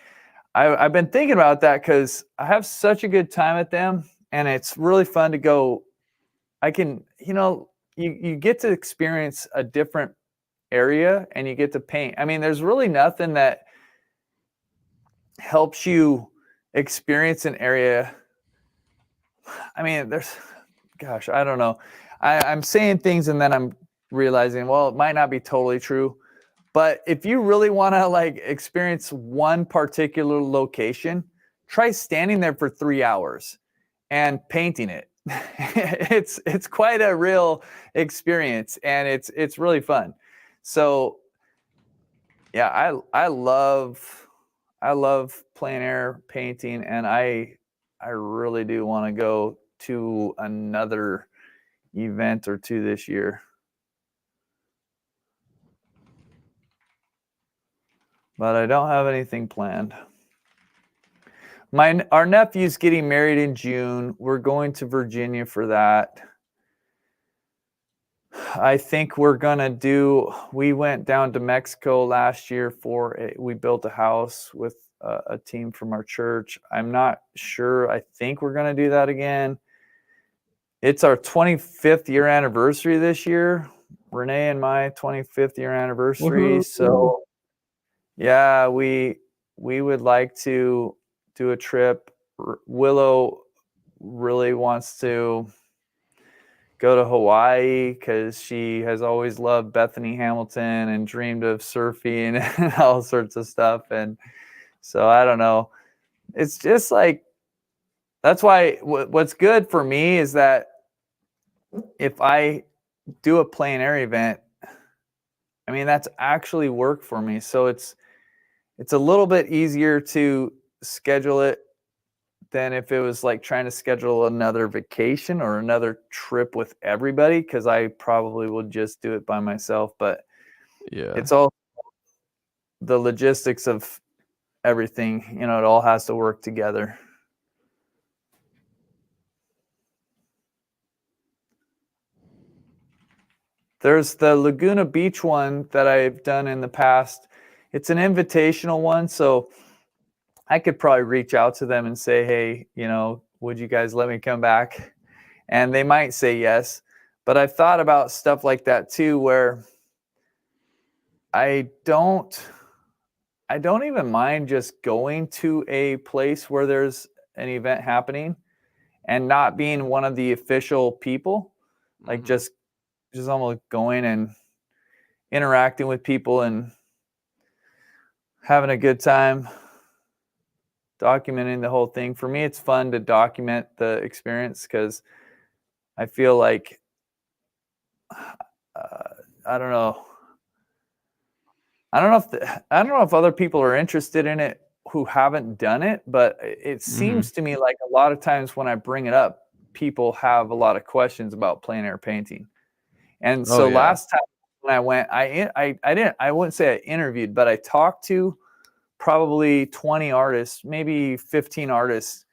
[SPEAKER 9] I've been thinking about that because I have such a good time at them, and it's really fun to go. I can, you get to experience a different area, and you get to paint. I mean, there's really nothing that helps you experience an area. I mean, I don't know. I'm saying things and then I'm realizing, well, it might not be totally true. But if you really want to like experience one particular location, try standing there for 3 hours and painting it. It's quite a real experience, and it's really fun. So yeah, I love plein air painting, and I really do want to go to another event or two this year. But I don't have anything planned. Our nephew's getting married in June. We're going to Virginia for that. I think we went down to Mexico last year we built a house with a team from our church. I'm not sure. I think we're going to do that again. It's our 25th year anniversary this year. Renee and my 25th year anniversary. So yeah, we would like to do a trip. Willow really wants to go to Hawaii because she has always loved Bethany Hamilton and dreamed of surfing and all sorts of stuff. And so I don't know. It's just like that's why what's good for me is that if I do a plein air event, I mean, that's actually work for me. So it's a little bit easier to schedule it than if it was like trying to schedule another vacation or another trip with everybody, because I probably would just do it by myself. But
[SPEAKER 10] Yeah.
[SPEAKER 9] it's all the logistics of everything, it all has to work together. There's the Laguna Beach one that I've done in the past. It's an invitational one, so I could probably reach out to them and say, hey, would you guys let me come back? And they might say yes. But I've thought about stuff like that too, where I don't even mind just going to a place where there's an event happening and not being one of the official people, like just almost going and interacting with people and having a good time, documenting the whole thing. For me, it's fun to document the experience because I feel like, I don't know. I don't know if other people are interested in it who haven't done it, but it seems to me like a lot of times when I bring it up, people have a lot of questions about plein air painting. And so last time when I went, I wouldn't say I interviewed, but I talked to probably 20 artists, maybe 15 artists,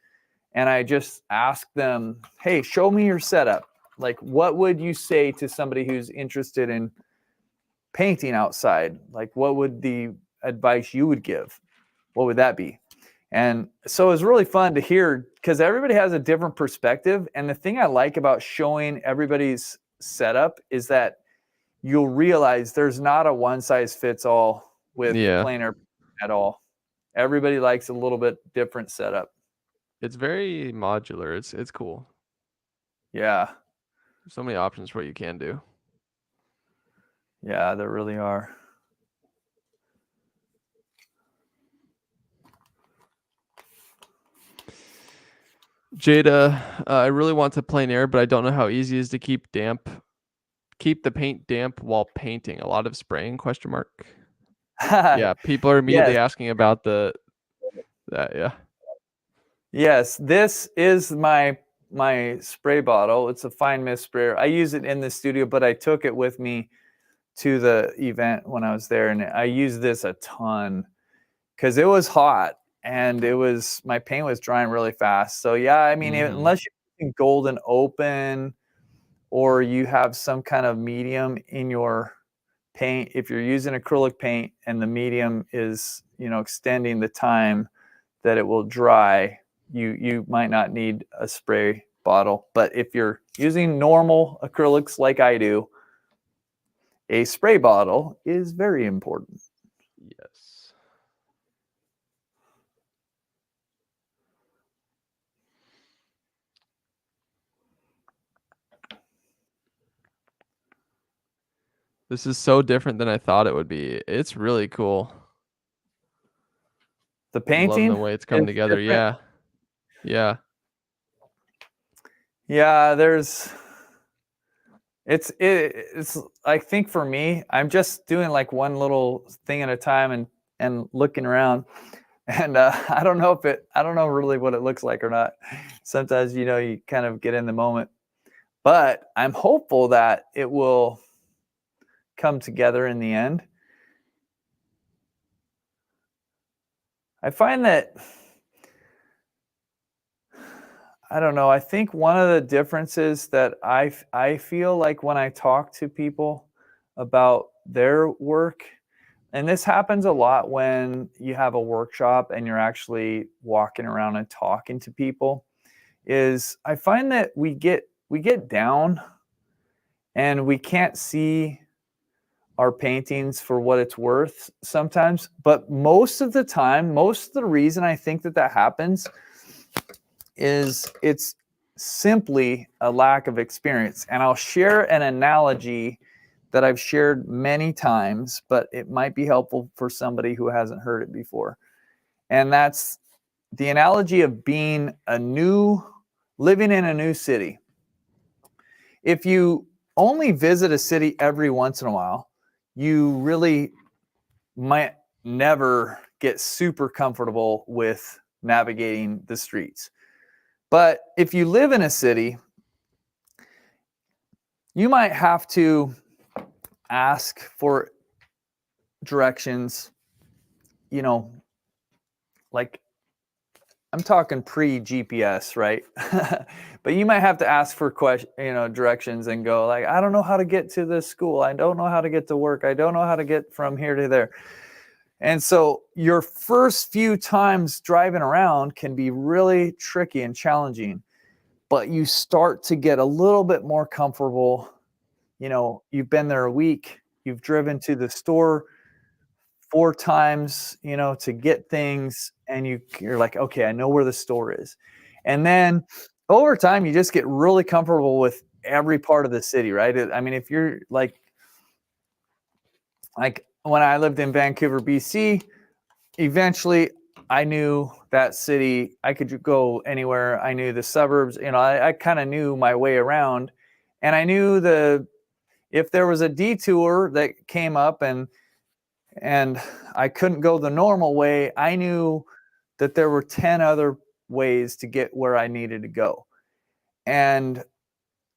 [SPEAKER 9] and I just asked them, hey, show me your setup. Like, what would you say to somebody who's interested in painting outside? Like, what would the advice you would give? What would that be? And so it was really fun to hear because everybody has a different perspective. And the thing I like about showing everybody's setup is that you'll realize there's not a one size fits all with plein air at all. Everybody likes a little bit different setup.
[SPEAKER 10] It's very modular. It's cool.
[SPEAKER 9] Yeah.
[SPEAKER 10] So many options for what you can do.
[SPEAKER 9] Yeah, there really are.
[SPEAKER 10] Jada, I really want to plein air, but I don't know how easy it is to keep the paint damp while painting. A lot of spraying ? Yeah, people are immediately asking about that. Yeah.
[SPEAKER 9] Yes, this is my spray bottle. It's a fine mist sprayer. I use it in the studio, but I took it with me to the event when I was there, and I used this a ton because it was hot and my paint was drying really fast. So yeah, I mean, unless you're using golden open or you have some kind of medium in your paint, if you're using acrylic paint and the medium is, extending the time that it will dry, you might not need a spray bottle. But if you're using normal acrylics like I do, a spray bottle is very important.
[SPEAKER 10] Yes. This is so different than I thought it would be. It's really cool.
[SPEAKER 9] The painting,
[SPEAKER 10] love the way it's come together.
[SPEAKER 9] Different.
[SPEAKER 10] Yeah.
[SPEAKER 9] It's I think for me, I'm just doing like one little thing at a time and looking around, and I don't know really what it looks like or not. Sometimes you kind of get in the moment, but I'm hopeful that it will come together in the end. I find that, I don't know, I think one of the differences that I feel like when I talk to people about their work, and this happens a lot when you have a workshop and you're actually walking around and talking to people, is I find that we get down and we can't see our paintings for what it's worth sometimes. But most of the time, most of the reason I think that happens is it's simply a lack of experience. And I'll share an analogy that I've shared many times, but it might be helpful for somebody who hasn't heard it before. And that's the analogy of living in a new city. If you only visit a city every once in a while, you really might never get super comfortable with navigating the streets. But if you live in a city, you might have to ask for directions, like I'm talking pre-GPS, right? But you might have to ask for directions and go like, I don't know how to get to this school. I don't know how to get to work. I don't know how to get from here to there. And so your first few times driving around can be really tricky and challenging, but you start to get a little bit more comfortable. You've been there a week, you've driven to the store 4 times, to get things, and you're like, okay, I know where the store is. And then over time, you just get really comfortable with every part of the city, right? I mean, if you're like when I lived in Vancouver, BC, eventually I knew that city. I could go anywhere. I knew the suburbs. I kind of knew my way around, and I knew if there was a detour that came up and I couldn't go the normal way, I knew that there were 10 other ways to get where I needed to go. And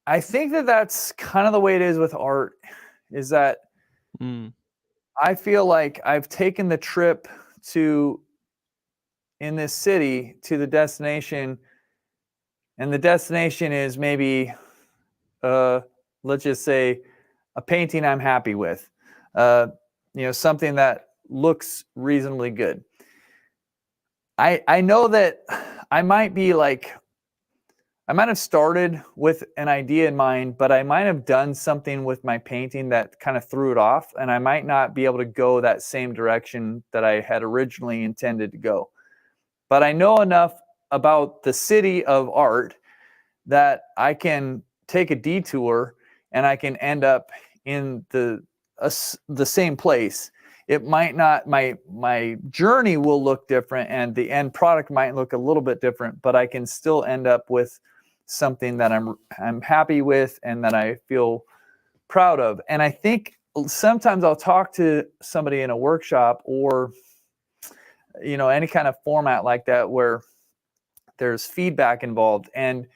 [SPEAKER 9] I think that that's kind of the way it is with art, is that I feel like I've taken the trip in this city to the destination, and the destination is maybe, let's just say, a painting I'm happy with. Something that looks reasonably good. I know that I might have started with an idea in mind, but I might have done something with my painting that kind of threw it off, and I might not be able to go that same direction that I had originally intended to go. But I know enough about the city of art that I can take a detour and I can end up in the same place. It might not, my journey will look different and the end product might look a little bit different, but I can still end up with something that I'm happy with and that I feel proud of. And I think sometimes I'll talk to somebody in a workshop or any kind of format like that where there's feedback involved, and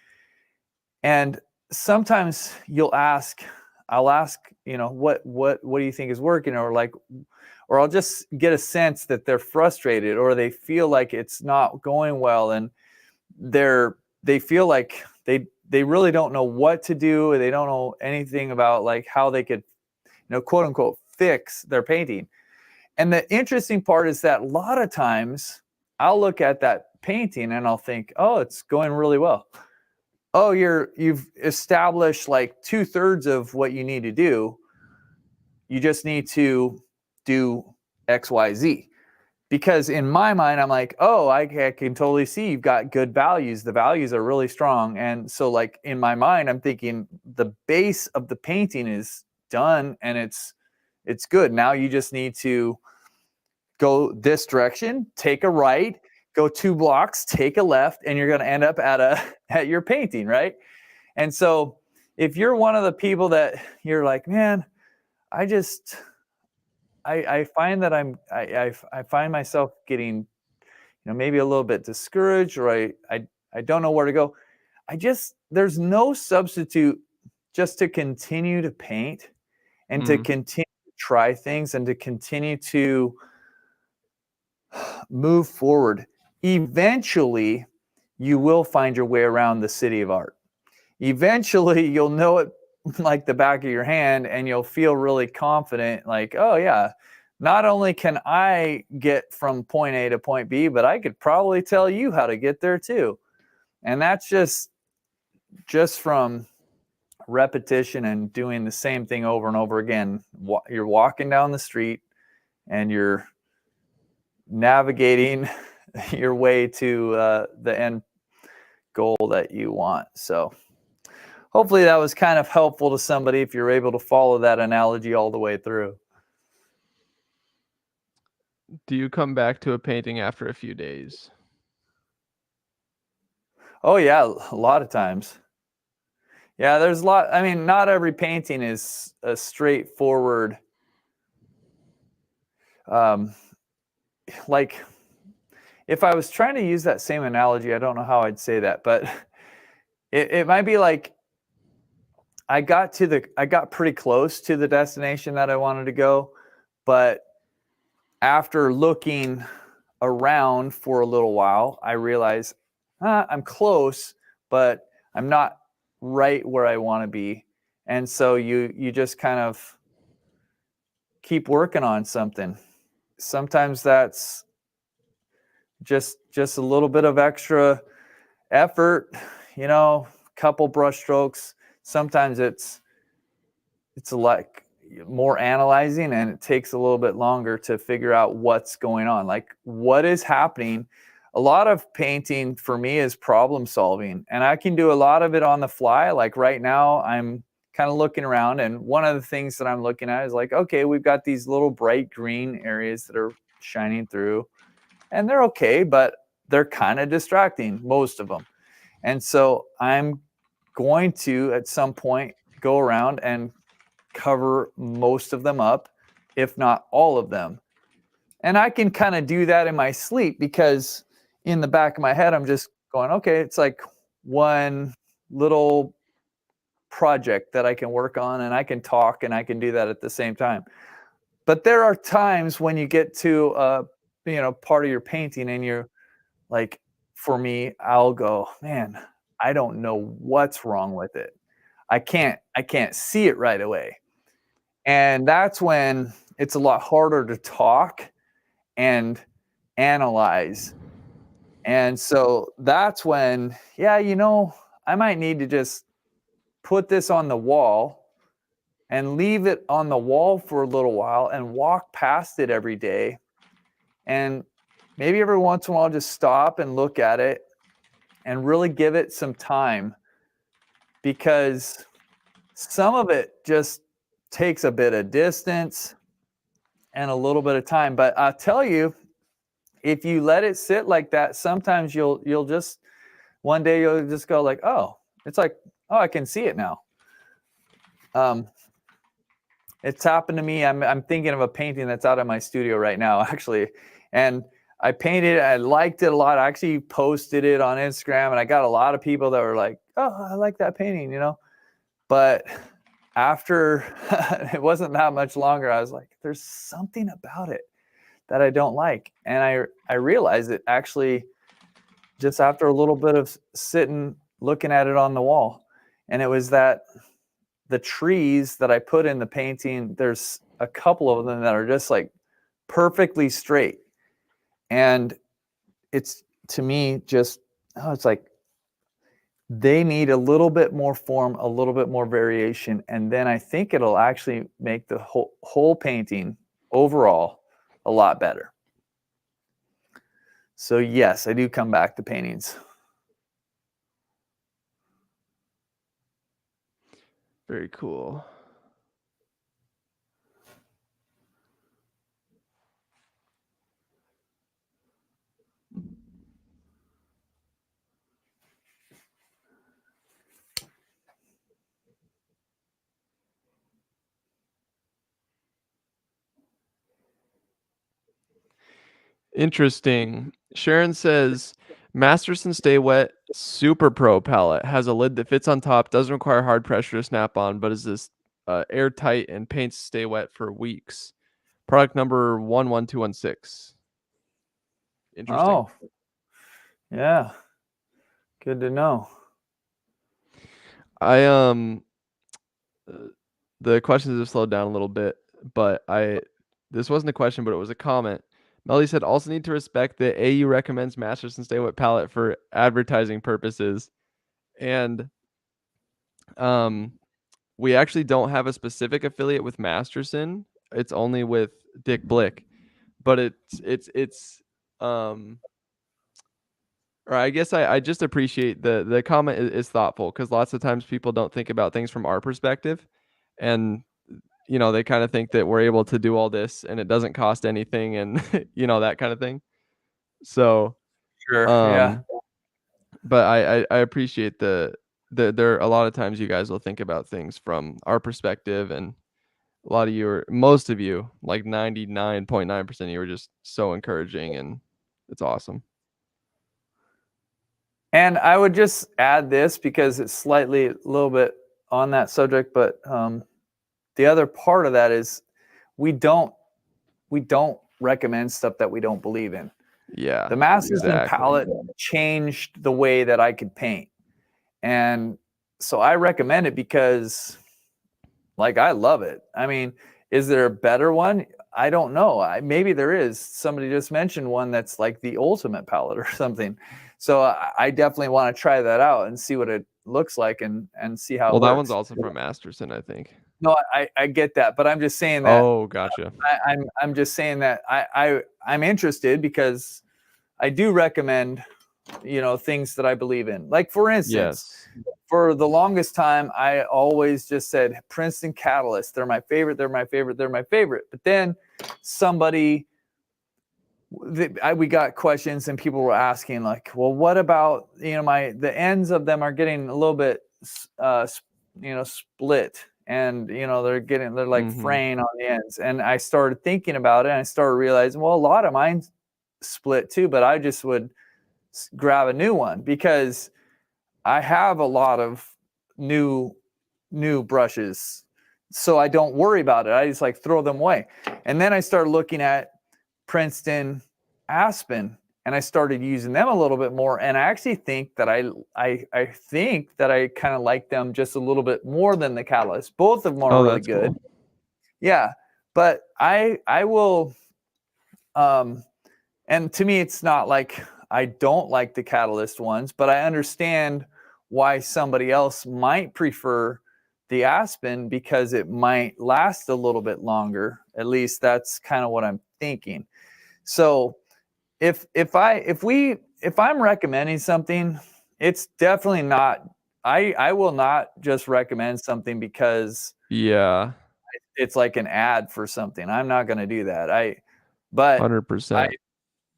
[SPEAKER 9] sometimes I'll ask, what do you think is working, or I'll just get a sense that they're frustrated or they feel like it's not going well, and they feel like they really don't know what to do, or they don't know anything about like how they could, quote unquote, fix their painting. And the interesting part is that a lot of times I'll look at that painting and I'll think, oh, it's going really well. Oh, you've established like 2/3 of what you need to do. You just need to do X, Y, Z. Because in my mind, I'm like, oh, I can totally see you've got good values. The values are really strong. And so like in my mind, I'm thinking the base of the painting is done and it's good. Now you just need to go this direction, take a right, go 2 blocks, take a left, and you're going to end up at your painting, right? And so if you're one of the people that you're like, man, I find that I find myself getting, maybe a little bit discouraged, or I don't know where to go. There's no substitute just to continue to paint and to continue to try things and to continue to move forward. Eventually, you will find your way around the city of art. Eventually, you'll know it like the back of your hand, and you'll feel really confident, like, oh yeah, not only can I get from point A to point B, but I could probably tell you how to get there too. And that's just from repetition and doing the same thing over and over again. You're walking down the street and you're navigating your way to the end goal that you want. So hopefully that was kind of helpful to somebody if you're able to follow that analogy all the way through.
[SPEAKER 10] Do you come back to a painting after a few days?
[SPEAKER 9] Oh yeah, a lot of times. Yeah, there's a lot. I mean, not every painting is a straightforward, um, like if I was trying to use that same analogy, I don't know how I'd say that, but it might be like I got pretty close to the destination that I wanted to go, but after looking around for a little while, I realized I'm close, but I'm not right where I want to be. And so you just kind of keep working on something. Sometimes that's just a little bit of extra effort, couple brush strokes. Sometimes it's like more analyzing, and it takes a little bit longer to figure out what's going on, like what is happening. A lot of painting for me is problem solving, and I can do a lot of it on the fly. Like right now I'm kind of looking around, and one of the things that I'm looking at is like, okay, we've got these little bright green areas that are shining through, and they're okay, but they're kind of distracting, most of them. And so I'm going to at some point go around and cover most of them up, if not all of them. And I can kind of do that in my sleep, because in the back of my head, I'm just going, okay, it's like one little project that I can work on, and I can talk and I can do that at the same time. But there are times when you get to part of your painting and you're like, for me, I'll go, man, I don't know what's wrong with it. I can't see it right away. And that's when it's a lot harder to talk and analyze. And so that's when, I might need to just put this on the wall and leave it on the wall for a little while and walk past it every day. And maybe every once in a while, just stop and look at it and really give it some time, because some of it just takes a bit of distance and a little bit of time. But I'll tell you, if you let it sit like that, sometimes you'll just one day you'll just go like, oh, it's like, oh, I can see it now. It's happened to me. I'm thinking of a painting that's out of my studio right now, actually, and I painted it. I liked it a lot. I actually posted it on Instagram, and I got a lot of people that were like, oh, I like that painting, But after it wasn't that much longer, I was like, there's something about it that I don't like. And I realized it actually just after a little bit of sitting, looking at it on the wall. And it was that the trees that I put in the painting, there's a couple of them that are just like perfectly straight. And it's, to me, just, it's like they need a little bit more form, a little bit more variation. And then I think it'll actually make the whole painting overall a lot better. So yes, I do come back to paintings.
[SPEAKER 10] Very cool. Interesting. Sharon says, Masterson Stay Wet Super Pro palette has a lid that fits on top, doesn't require hard pressure to snap on, but is this airtight and paints stay wet for weeks. Product number 11216. Interesting.
[SPEAKER 9] Oh, yeah. Good to know.
[SPEAKER 10] The questions have slowed down a little bit, but this wasn't a question, but it was a comment. Melody said, also need to respect that AU recommends Masterson Stay Wet palette for advertising purposes. And we actually don't have a specific affiliate with Masterson. It's only with Dick Blick. But or I guess I just appreciate the comment is thoughtful, because lots of times people don't think about things from our perspective, and they kind of think that we're able to do all this and it doesn't cost anything, and that kind of thing. So
[SPEAKER 9] sure, yeah.
[SPEAKER 10] but I appreciate the there are a lot of times you guys will think about things from our perspective, and a lot of you are, most of you, like 99.9% of you are just so encouraging, and it's awesome.
[SPEAKER 9] And I would just add this because it's slightly a little bit on that subject, but the other part of that is we don't recommend stuff that we don't believe in.
[SPEAKER 10] Yeah.
[SPEAKER 9] The Masters and
[SPEAKER 10] exactly.
[SPEAKER 9] palette changed the way that I could paint. And so I recommend it because like I love it. I mean, is there a better one? I don't know. Maybe there is. Somebody just mentioned one that's like the ultimate palette or something. So I definitely want to try that out and see what it looks like and see how it
[SPEAKER 10] Well,
[SPEAKER 9] works.
[SPEAKER 10] that one's also from Masterson, I think.
[SPEAKER 9] No, I get that, but I'm just saying that.
[SPEAKER 10] Oh, gotcha.
[SPEAKER 9] I'm just saying that I'm interested because I do recommend, things that I believe in. Like for instance,
[SPEAKER 10] Yes.
[SPEAKER 9] for the longest time, I always just said Princeton Catalyst. They're my favorite. They're my favorite. They're my favorite. But then we got questions and people were asking like, well, what about, the ends of them are getting a little bit, split, and, they're like fraying on the ends. And I started thinking about it and I started realizing, well, a lot of mine split too, but I just would grab a new one because I have a lot of new brushes, so I don't worry about it. I just like throw them away. And then I started looking at Princeton Aspen and I started using them a little bit more. And I actually think that I think that I kind of like them just a little bit more than the Catalyst. Both of them are really good.
[SPEAKER 10] Cool.
[SPEAKER 9] Yeah. But I will, and to me, it's not like I don't like the Catalyst ones, but I understand why somebody else might prefer the Aspen because it might last a little bit longer. At least that's kind of what I'm thinking. So if I'm recommending something, it's definitely not, I will not just recommend something because it's like an ad for something. I'm not going to do that. But
[SPEAKER 10] 100%.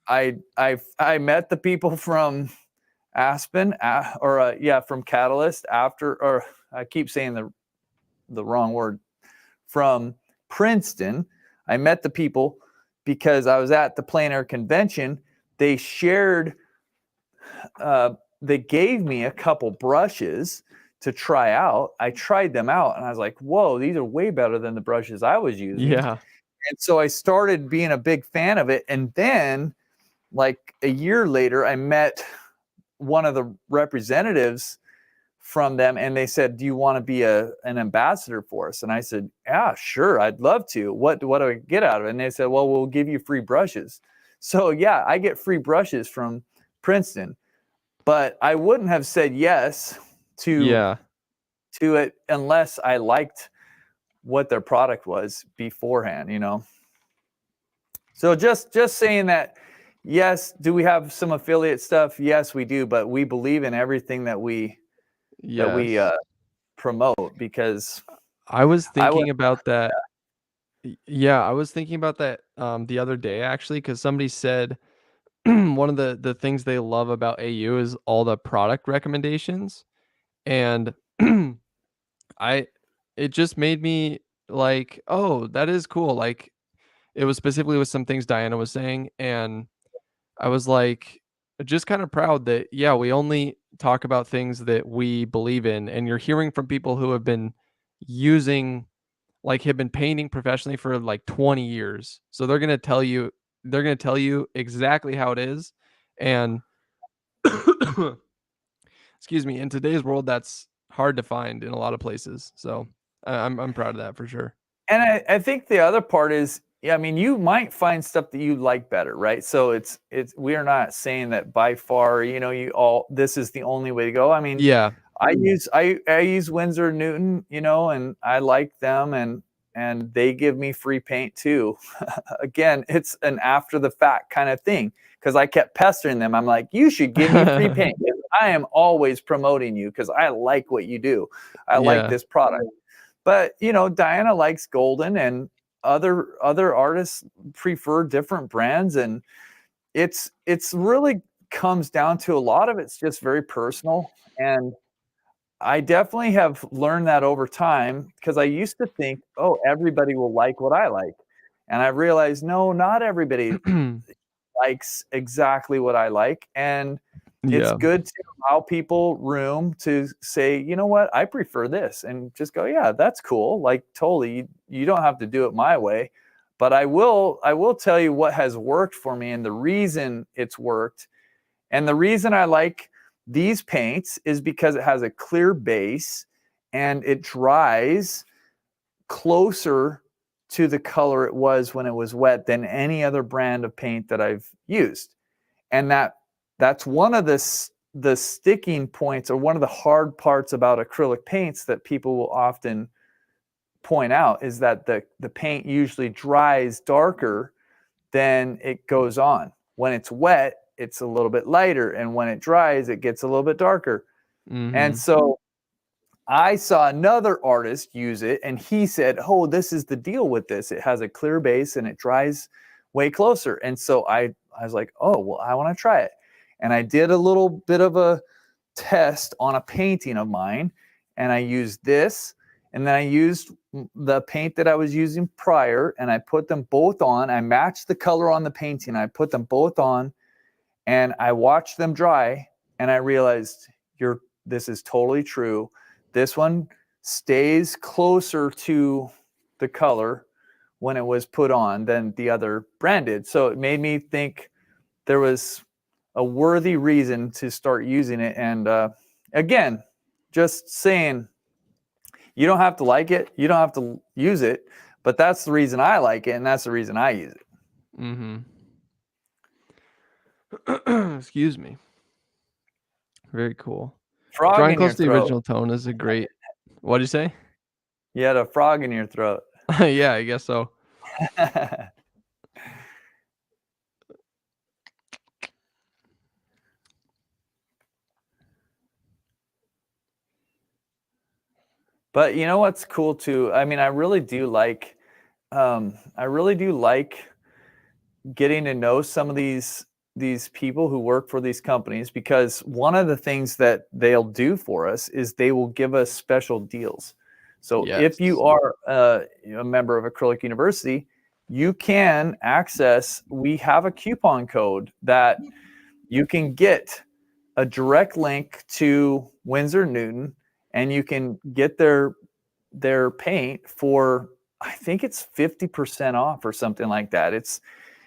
[SPEAKER 9] I met the people from Aspen from Catalyst after, or I keep saying the wrong word, from Princeton. I met the people because I was at the plein air convention. They shared, they gave me a couple brushes to try out. I tried them out and I was like, whoa, these are way better than the brushes I was using.
[SPEAKER 10] Yeah.
[SPEAKER 9] And so I started being a big fan of it. And then like a year later, I met one of the representatives from them and they said, do you want to be an ambassador for us? And I said, yeah, sure, I'd love to. What do I get out of it? And they said, well, we'll give you free brushes. So yeah, I get free brushes from Princeton, but I wouldn't have said yes to it unless I liked what their product was beforehand, So just saying that, yes, do we have some affiliate stuff? Yes, we do, but we believe in everything that we promote because
[SPEAKER 10] I was thinking about that. Yeah, I was thinking about that the other day actually, because somebody said one of the things they love about AU is all the product recommendations, and it just made me like, oh, that is cool. Like it was specifically with some things Diana was saying, and I was like just kind of proud that we only talk about things that we believe in, and you're hearing from people who have been have been painting professionally for like 20 years. So they're going to tell you exactly how it is. And excuse me, in today's world, that's hard to find in a lot of places. So I'm proud of that for sure.
[SPEAKER 9] And I think the other part is, you might find stuff that you like better, right? So we are not saying that by far, this is the only way to go. I use Winsor Newton, and I like them and they give me free paint too. Again, it's an after the fact kind of thing because I kept pestering them. I'm like, you should give me free paint. I am always promoting you because I like what you do. I like this product. But, Diana likes Golden and other artists prefer different brands. And it's really comes down to a lot of it's just very personal. And I definitely have learned that over time, because I used to think, oh, everybody will like what I like. And I realized, no, not everybody likes exactly what I like. And it's
[SPEAKER 10] Yeah.
[SPEAKER 9] good to allow people room to say, you know what, I prefer this, and just go, yeah, that's cool. Like, totally, you don't have to do it my way. But I will tell you what has worked for me and the reason it's worked. And the reason I like these paints is because it has a clear base and it dries closer to the color it was when it was wet than any other brand of paint that I've used. And that's one of the sticking points, or one of the hard parts about acrylic paints that people will often point out, is that the paint usually dries darker than it goes on. When it's wet, it's a little bit lighter, and when it dries, it gets a little bit darker. And so I saw another artist use it, and he said, oh, this is the deal with this. It has a clear base and it dries way closer. And so I was like, oh, well, I want to try it. And I did a little bit of a test on a painting of mine, and I used this, and then I used the paint that I was using prior, and I put them both on. I matched the color on the painting. I put them both on, and I watched them dry, and I realized, this is totally true. This one stays closer to the color when it was put on than the other brand did. So it made me think there was a worthy reason to start using it. And again, just saying, you don't have to like it, you don't have to use it, but that's the reason I like it, and that's the reason I use it.
[SPEAKER 10] Excuse me. Very cool.
[SPEAKER 9] Frog
[SPEAKER 10] Drawing
[SPEAKER 9] in your
[SPEAKER 10] close to the
[SPEAKER 9] throat.
[SPEAKER 10] original tone is a great. What'd you say?
[SPEAKER 9] You had a frog in your throat.
[SPEAKER 10] Yeah, I guess so.
[SPEAKER 9] But you know what's cool too? I mean, I really do like getting to know some of these people who work for these companies, because one of the things that they'll do for us is they will give us special deals. So if you are a member of Acrylic University, you can access, we have a coupon code that you can get a direct link to Winsor Newton, and you can get their paint for, I think it's 50% off or something like that.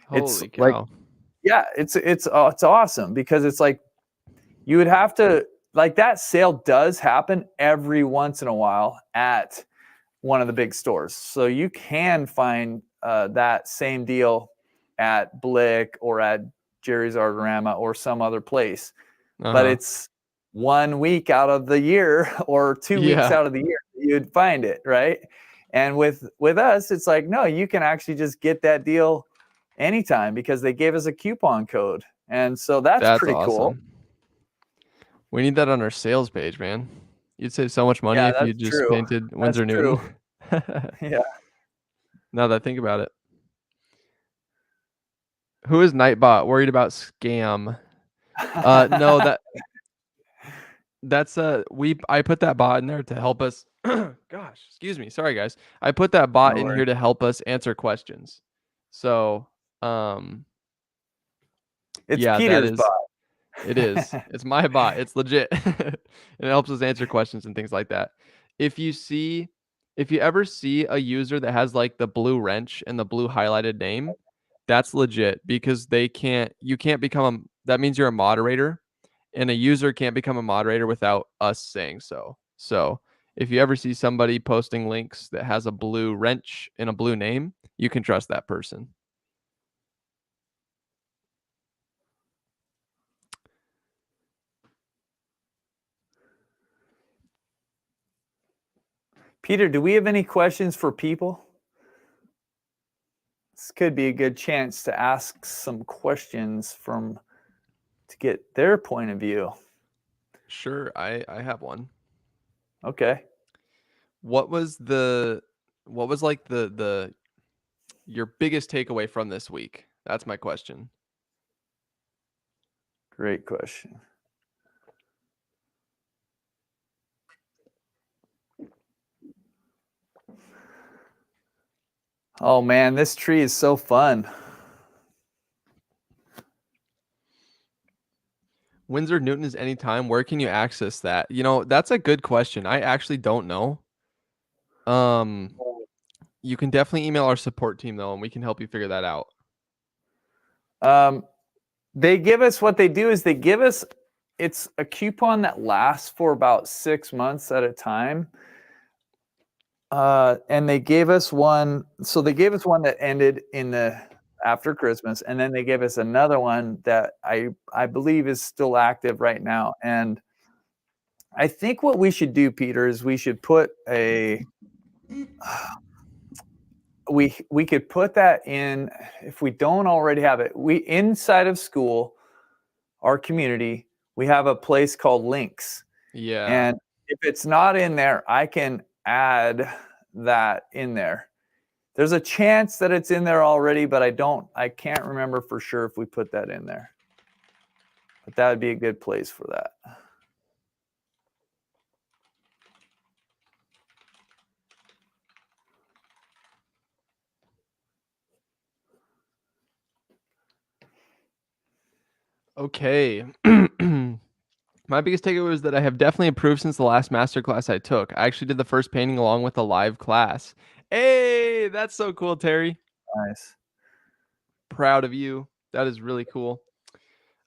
[SPEAKER 10] Holy cow.
[SPEAKER 9] Like, yeah, it's awesome, because it's like, you would have to, like, that sale does happen every once in a while at one of the big stores. So you can find that same deal at Blick or at Jerry's Artorama or some other place. But it's 1 week out of the year or 2 weeks out of the year you'd find it, right? And with us, it's like, no, you can actually just get that deal anytime, because they gave us a coupon code. And so that's pretty
[SPEAKER 10] awesome.
[SPEAKER 9] cool.
[SPEAKER 10] We need that on our sales page, man. You'd save so much money if you just painted Winsor Newton.
[SPEAKER 9] Yeah.
[SPEAKER 10] Now that I think about it. Who is Nightbot? Worried about scam? No, that's I put that bot in there to help us. Gosh, excuse me. Sorry, guys. I put that bot in here to help us answer questions. So,
[SPEAKER 9] it's Peter's bot.
[SPEAKER 10] It is. It's my bot. It's legit. And it helps us answer questions and things like that. If you ever see a user that has like the blue wrench and the blue highlighted name, that's legit, because you can't become that means you're a moderator, and a user can't become a moderator without us saying so. So if you ever see somebody posting links that has a blue wrench and a blue name, you can trust that person.
[SPEAKER 9] Peter, do we have any questions for people? This could be a good chance to ask some questions to get their point of view.
[SPEAKER 10] Sure, I have one.
[SPEAKER 9] Okay.
[SPEAKER 10] What was like your biggest takeaway from this week? That's my question.
[SPEAKER 9] Great question. Oh man, this tree is so fun.
[SPEAKER 10] Windsor Newton is anytime. Where can you access that? That's a good question. I actually don't know. You can definitely email our support team though, and we can help you figure that out.
[SPEAKER 9] They give us, what they do is they give us, it's a coupon that lasts for about 6 months at a time. And they gave us one. So they gave us one that ended after Christmas, and then they gave us another one that I believe is still active right now. And I think what we should do, Peter, is we should put we could put that in, if we don't already have it. We, inside of school, our community, we have a place called Links.
[SPEAKER 10] Yeah.
[SPEAKER 9] And if it's not in there, I can add that in there. There's a chance that it's in there already, but I can't remember for sure if we put that in there. But that would be a good place for that.
[SPEAKER 10] Okay. My biggest takeaway was that I have definitely improved since the last masterclass I took. I actually did the first painting along with a live class. Hey, that's so cool, Terry.
[SPEAKER 9] Nice.
[SPEAKER 10] Proud of you. That is really cool.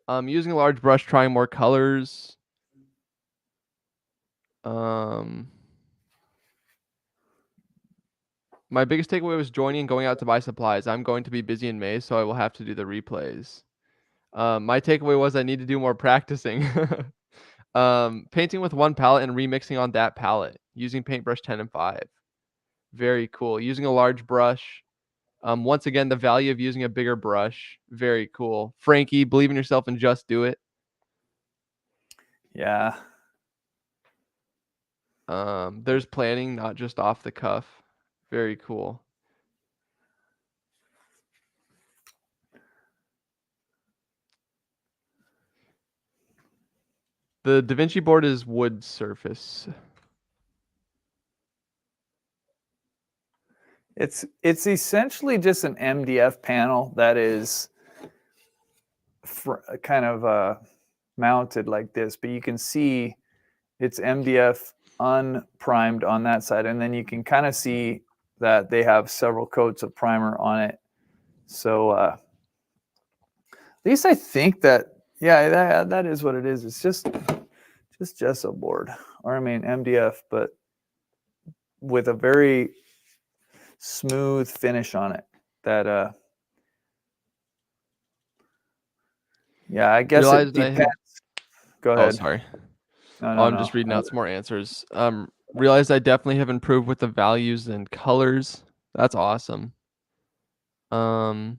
[SPEAKER 10] Using a large brush, trying more colors. My biggest takeaway was joining and going out to buy supplies. I'm going to be busy in May, so I will have to do the replays. My takeaway was I need to do more practicing. Painting with one palette and remixing on that palette using paintbrush 10 and 5. Very cool. Using a large brush. Once again, the value of using a bigger brush. Very cool. Frankie, believe in yourself and just do it.
[SPEAKER 9] Yeah.
[SPEAKER 10] There's planning, not just off the cuff. Very cool. The DaVinci board is wood surface.
[SPEAKER 9] It's essentially just an MDF panel that is kind of mounted like this, but you can see it's MDF unprimed on that side, and then you can kind of see that they have several coats of primer on it. So at least I think that, yeah, that is what it is. It's just gesso board, or I mean MDF, but with a very smooth finish on it. That yeah, I guess it depends. Go ahead.
[SPEAKER 10] Oh, sorry.
[SPEAKER 9] No,
[SPEAKER 10] I'm just reading out some more answers. Realized I definitely have improved with the values and colors. That's awesome. Will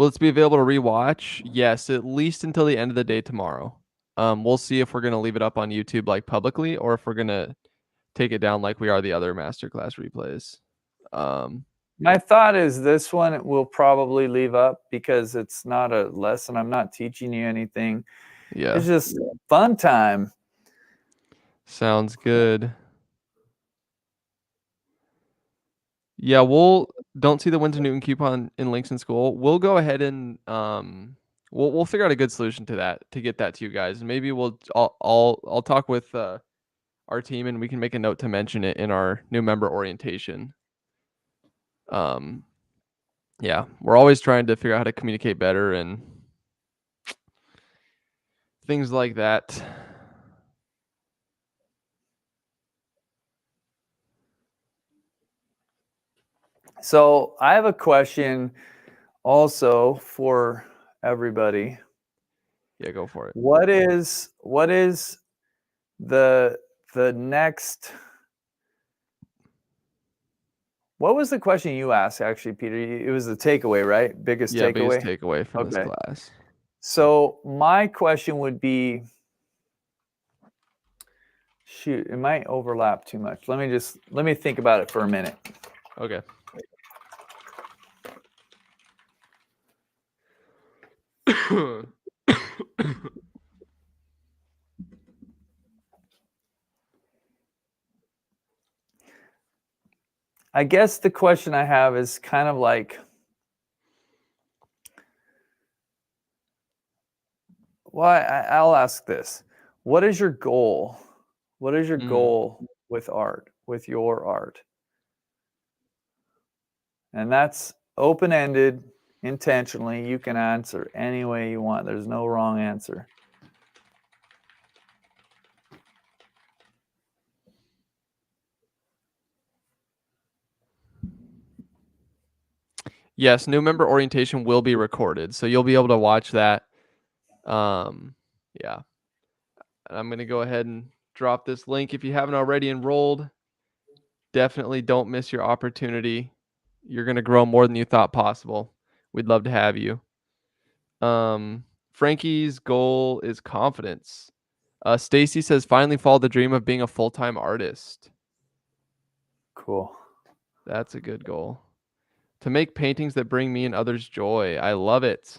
[SPEAKER 10] it be available to rewatch? Yes, at least until the end of the day tomorrow. We'll see if we're gonna leave it up on YouTube like publicly, or if we're gonna take it down like we are the other masterclass replays.
[SPEAKER 9] My thought is this one we'll probably leave up because it's not a lesson. I'm not teaching you anything.
[SPEAKER 10] Yeah.
[SPEAKER 9] It's just fun time.
[SPEAKER 10] Sounds good. Yeah, don't see the Windsor Newton coupon in Links in School. We'll go ahead and we'll figure out a good solution to that, to get that to you guys. And maybe I'll talk with our team, and we can make a note to mention it in our new member orientation. Yeah, we're always trying to figure out how to communicate better and things like that.
[SPEAKER 9] So I have a question also for everybody.
[SPEAKER 10] Yeah, go for it.
[SPEAKER 9] What is the next? What was the question you asked, actually, Peter? It was the takeaway, right? Biggest takeaway?
[SPEAKER 10] Biggest takeaway from this class.
[SPEAKER 9] So my question would be, shoot, it might overlap too much. Let me think about it for a minute.
[SPEAKER 10] Okay.
[SPEAKER 9] I guess the question I have is kind of like, well, I'll ask this. What is your goal? What is your goal with art, with your art? And that's open-ended, intentionally. You can answer any way you want. There's no wrong answer.
[SPEAKER 10] Yes, new member orientation will be recorded, so you'll be able to watch that. Yeah. And I'm going to go ahead and drop this link. If you haven't already enrolled, definitely don't miss your opportunity. You're going to grow more than you thought possible. We'd love to have you. Frankie's goal is confidence. Stacy says, finally follow the dream of being a full-time artist.
[SPEAKER 9] Cool.
[SPEAKER 10] That's a good goal. To make paintings that bring me and others joy. I love it.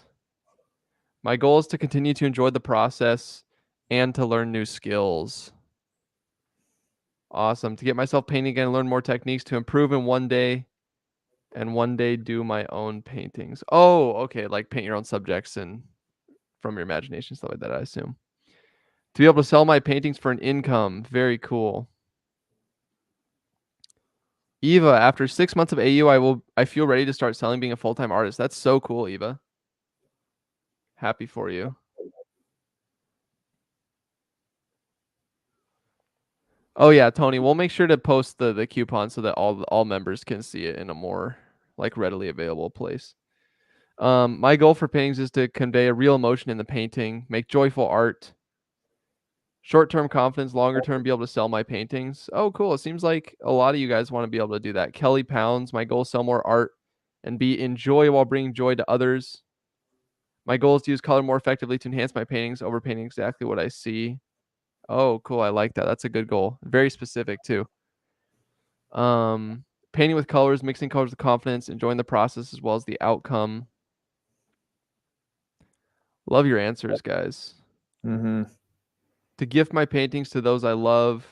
[SPEAKER 10] My goal is to continue to enjoy the process and to learn new skills. Awesome. To get myself painting again and learn more techniques to improve in one day do my own paintings. Oh, okay. Like paint your own subjects and from your imagination, stuff like that, I assume. To be able to sell my paintings for an income. Very cool. Eva, after 6 months of AU, I feel ready to start selling being a full-time artist. That's so cool, Eva. Happy for you. Oh yeah, Tony, we'll make sure to post the coupon so that all members can see it in a more like readily available place. My goal for paintings is to convey a real emotion in the painting, make joyful art. Short-term confidence, longer-term be able to sell my paintings. Oh, cool. It seems like a lot of you guys want to be able to do that. Kelly Pounds, my goal is sell more art and be in joy while bringing joy to others. My goal is to use color more effectively to enhance my paintings, overpainting exactly what I see. Oh, cool. I like that. That's a good goal. Very specific too. Painting with colors, mixing colors with confidence, enjoying the process as well as the outcome. Love your answers, guys.
[SPEAKER 9] Mm-hmm.
[SPEAKER 10] To gift my paintings to those I love.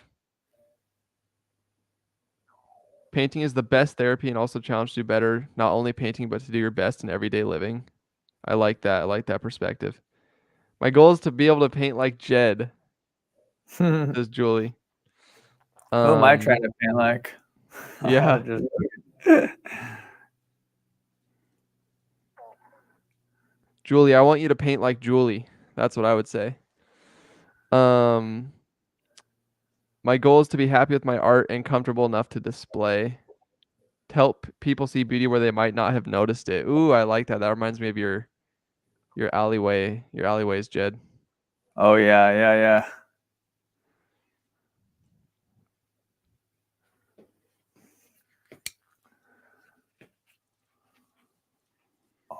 [SPEAKER 10] Painting is the best therapy and also challenge to do better, not only painting, but to do your best in everyday living. I like that. I like that perspective. My goal is to be able to paint like Jed, says Julie.
[SPEAKER 9] Who am I trying to paint like?
[SPEAKER 10] Yeah. Julie, I want you to paint like Julie. That's what I would say. My goal is to be happy with my art and comfortable enough to display. To help people see beauty where they might not have noticed it. Ooh, I like that. That reminds me of your alleyways, Jed.
[SPEAKER 9] Oh yeah.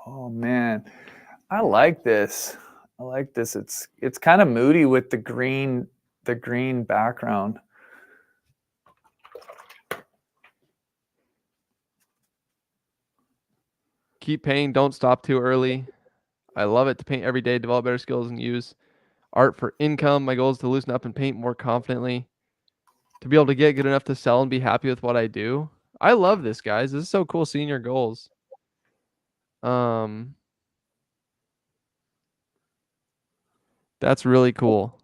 [SPEAKER 9] Oh man, I like this. I like this. It's kind of moody with the green background.
[SPEAKER 10] Keep painting. Don't stop too early. I love it to paint every day, develop better skills, and use art for income. My goal is to loosen up and paint more confidently. To be able to get good enough to sell and be happy with what I do. I love this, guys. This is so cool seeing your goals. That's really cool.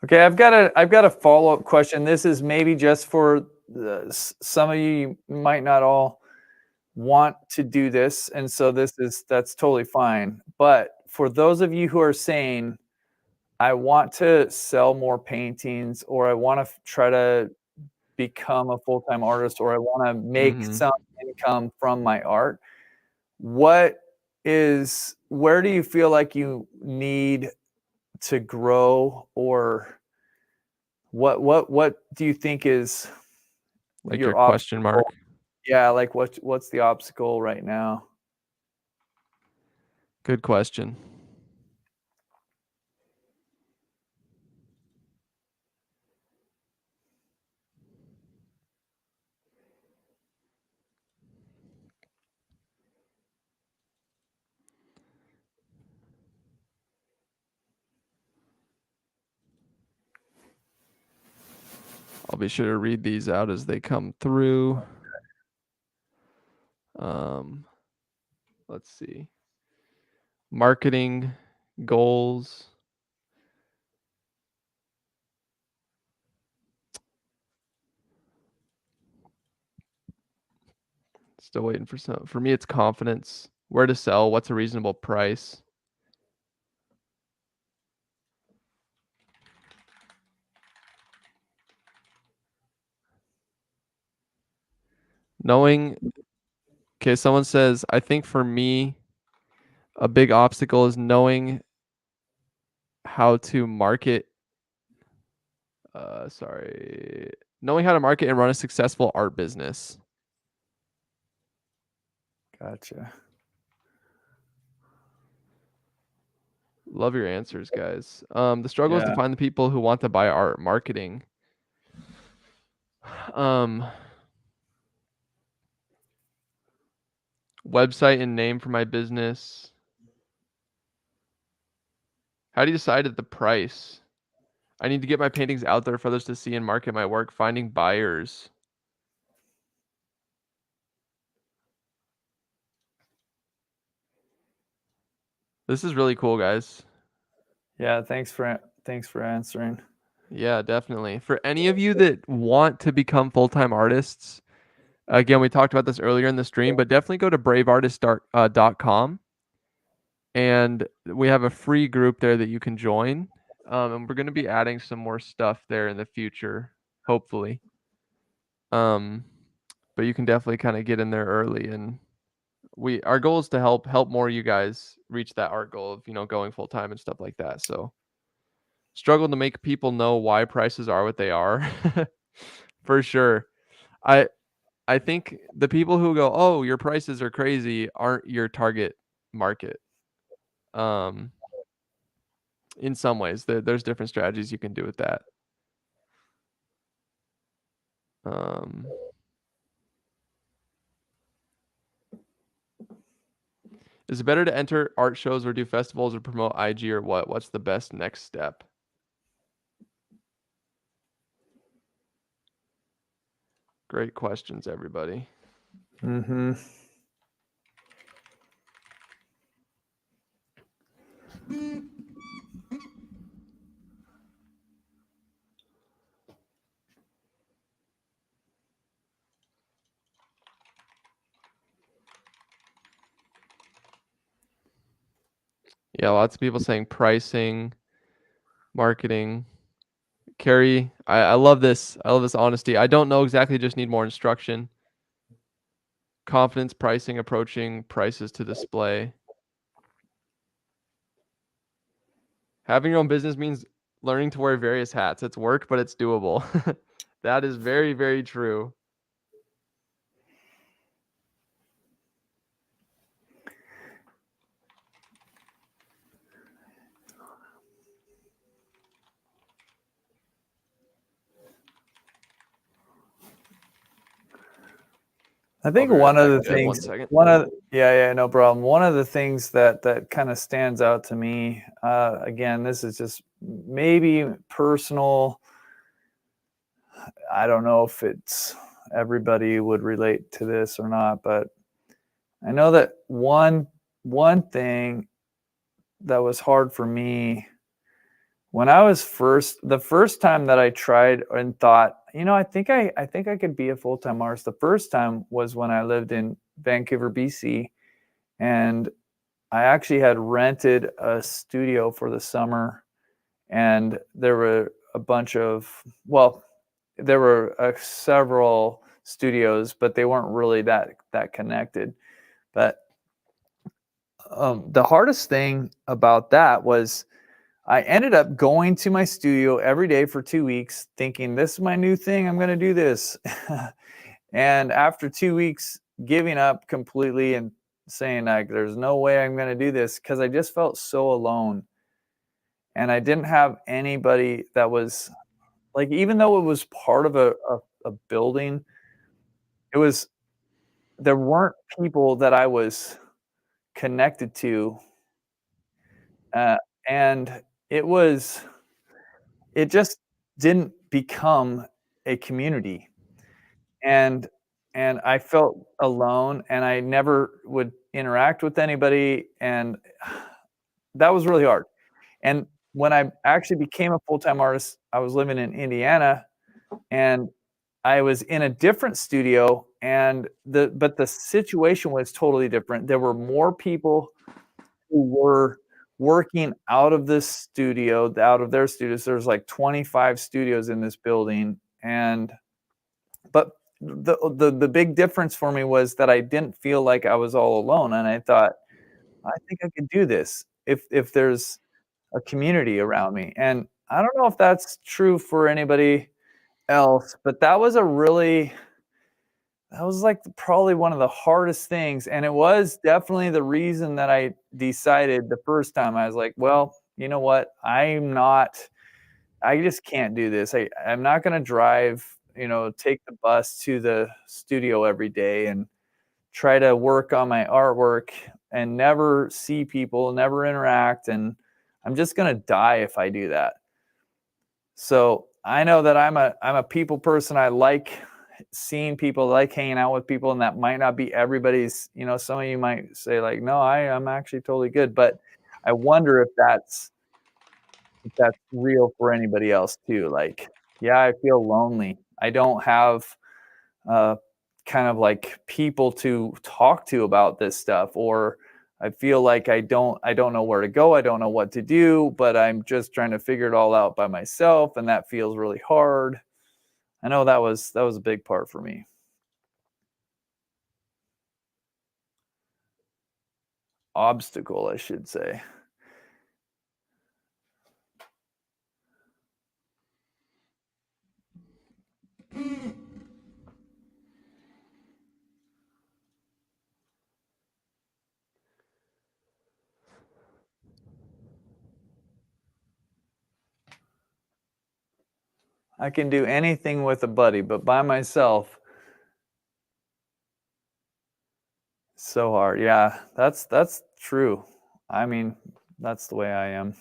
[SPEAKER 9] Okay, I've got a follow-up question. This is maybe just for some of you might not all want to do this, and so that's totally fine. But for those of you who are saying, I want to sell more paintings, or I want to try to become a full-time artist, or I want to make some income from my art, where do you feel like you need to grow, or what do you think is
[SPEAKER 10] Like
[SPEAKER 9] your
[SPEAKER 10] your question
[SPEAKER 9] obstacle?
[SPEAKER 10] mark?
[SPEAKER 9] Yeah, like what's the obstacle right now?
[SPEAKER 10] Good question. I'll be sure to read these out as they come through. Let's see. Marketing goals. Still waiting for some. For me, it's confidence. Where to sell? What's a reasonable price? Knowing. Okay, someone says, I think for me, a big obstacle is knowing how to market. Knowing how to market and run a successful art business.
[SPEAKER 9] Gotcha.
[SPEAKER 10] Love your answers, guys. The struggle is to find the people who want to buy art. Marketing. Website and name for my business. How do you decide at the price? I need to get my paintings out there for others to see and market my work. Finding buyers. This is really cool, guys.
[SPEAKER 9] Yeah, thanks for answering.
[SPEAKER 10] Yeah, definitely. For any of you that want to become full-time artists, again, we talked about this earlier in the stream, but definitely go to braveartist.com. And we have a free group there that you can join. And we're going to be adding some more stuff there in the future, hopefully. But you can definitely kind of get in there early, and our goal is to help more of you guys reach that art goal of, going full time and stuff like that. So struggle to make people know why prices are what they are. For sure. I think the people who go, "Oh, your prices are crazy," aren't your target market. In some ways, there's different strategies you can do with that. Is it better to enter art shows or do festivals or promote IG or what? What's the best next step? Great questions, everybody.
[SPEAKER 9] Mm-hmm.
[SPEAKER 10] Yeah, lots of people saying pricing, marketing. Carrie, I love this. I love this honesty. I don't know exactly, just need more instruction. Confidence, pricing, approaching prices to display. Having your own business means learning to wear various hats. It's work, but it's doable. That is very, very true.
[SPEAKER 9] I think one of the things, no problem. One of the things that kind of stands out to me, again, this is just maybe personal. I don't know if everybody would relate to this or not, but I know that one thing that was hard for me when I was the first time that I tried and thought, I think I could be a full-time artist. The first time was when I lived in Vancouver, BC, and I actually had rented a studio for the summer, and there were several studios, but they weren't really that connected. But the hardest thing about that was I ended up going to my studio every day for 2 weeks thinking, this is my new thing, I'm going to do this. And after 2 weeks, giving up completely and saying, like, there's no way I'm going to do this, because I just felt so alone. And I didn't have anybody that was like, even though it was part of a building, there weren't people that I was connected to. And it just didn't become a community, and I felt alone, and I never would interact with anybody, and that was really hard. And when I actually became a full-time artist, I was living in Indiana, and I was in a different studio, and the situation was totally different. There were more people who were working out of this studio, out of their studios. There's like 25 studios in this building, and but the big difference for me was that I didn't feel like I was all alone, and I thought, I think I could do this if there's a community around me. And I don't know if that's true for anybody else, but that was like probably one of the hardest things. And it was definitely the reason that I decided the first time. I was like, well, you know what? I just can't do this. I'm not going to drive, take the bus to the studio every day and try to work on my artwork and never see people, never interact. And I'm just going to die if I do that. So I know that I'm a people person. I like seeing people, like hanging out with people, and that might not be everybody's. Some of you might say like, no, I'm actually totally good, but I wonder if that's real for anybody else too. Like, yeah, I feel lonely. I don't have kind of like people to talk to about this stuff, or I feel like I don't know where to go. I don't know what to do, but I'm just trying to figure it all out by myself, and that feels really hard. I know that was a big part for me. Obstacle, I should say. I can do anything with a buddy, but by myself, so hard. Yeah, that's true. I mean, that's the way I am.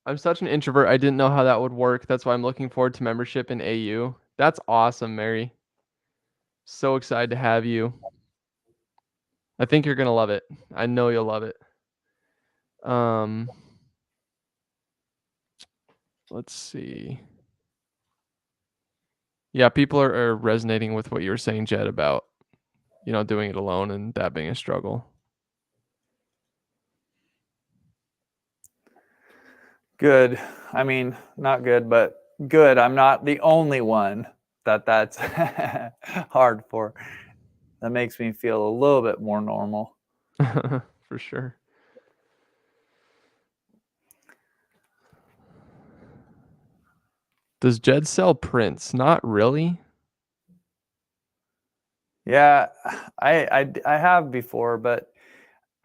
[SPEAKER 10] I'm such an introvert. I didn't know how that would work. That's why I'm looking forward to membership in AU. That's awesome, Mary. So excited to have you. I think you're gonna love it. I know you'll love it. Let's see. Yeah, people are resonating with what you were saying, Jed, about doing it alone and that being a struggle.
[SPEAKER 9] Good. I mean, not good, but good. I'm not the only one that's hard for. That makes me feel a little bit more normal.
[SPEAKER 10] For sure. Does Jed sell prints? Not really.
[SPEAKER 9] Yeah, I have before, but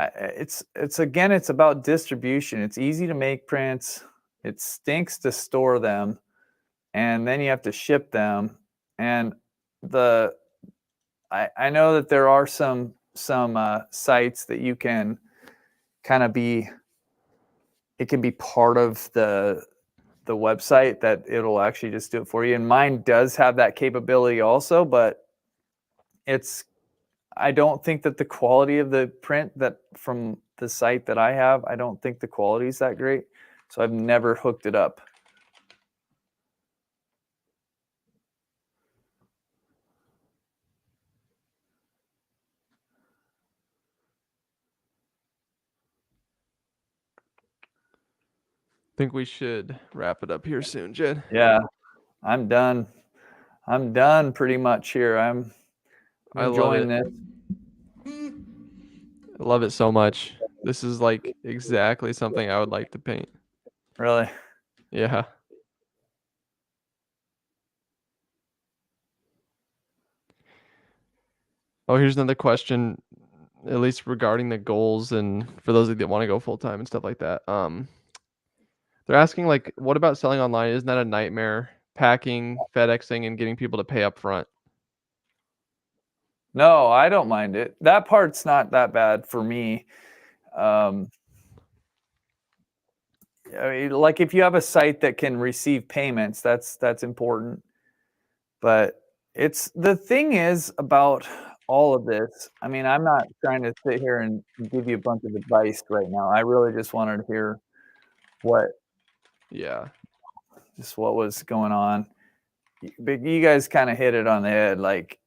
[SPEAKER 9] it's again, it's about distribution. It's easy to make prints. It stinks to store them, and then you have to ship them. And I know that there are some sites that you can kind of it can be part of the website that it'll actually just do it for you. And mine does have that capability also, but I don't think that the quality of the print that from the site that I have, I don't think the quality is that great. So I've never hooked it up.
[SPEAKER 10] Think we should wrap it up here soon, Jed.
[SPEAKER 9] Yeah, I'm done. I'm done pretty much here. I'm enjoying this.
[SPEAKER 10] I love it so much. This is like exactly something I would like to paint.
[SPEAKER 9] Really?
[SPEAKER 10] Yeah. Oh, here's another question, at least regarding the goals and for those of you that want to go full time and stuff like that. They're asking like, what about selling online? Isn't that a nightmare? Packing, FedExing, and getting people to pay up front.
[SPEAKER 9] No, I don't mind it. That part's not that bad for me. I mean, like if you have a site that can receive payments, that's important. But it's the thing is about all of this. I mean, I'm not trying to sit here and give you a bunch of advice right now. I really just wanted to hear what was going on. But you guys kind of hit it on the head. Like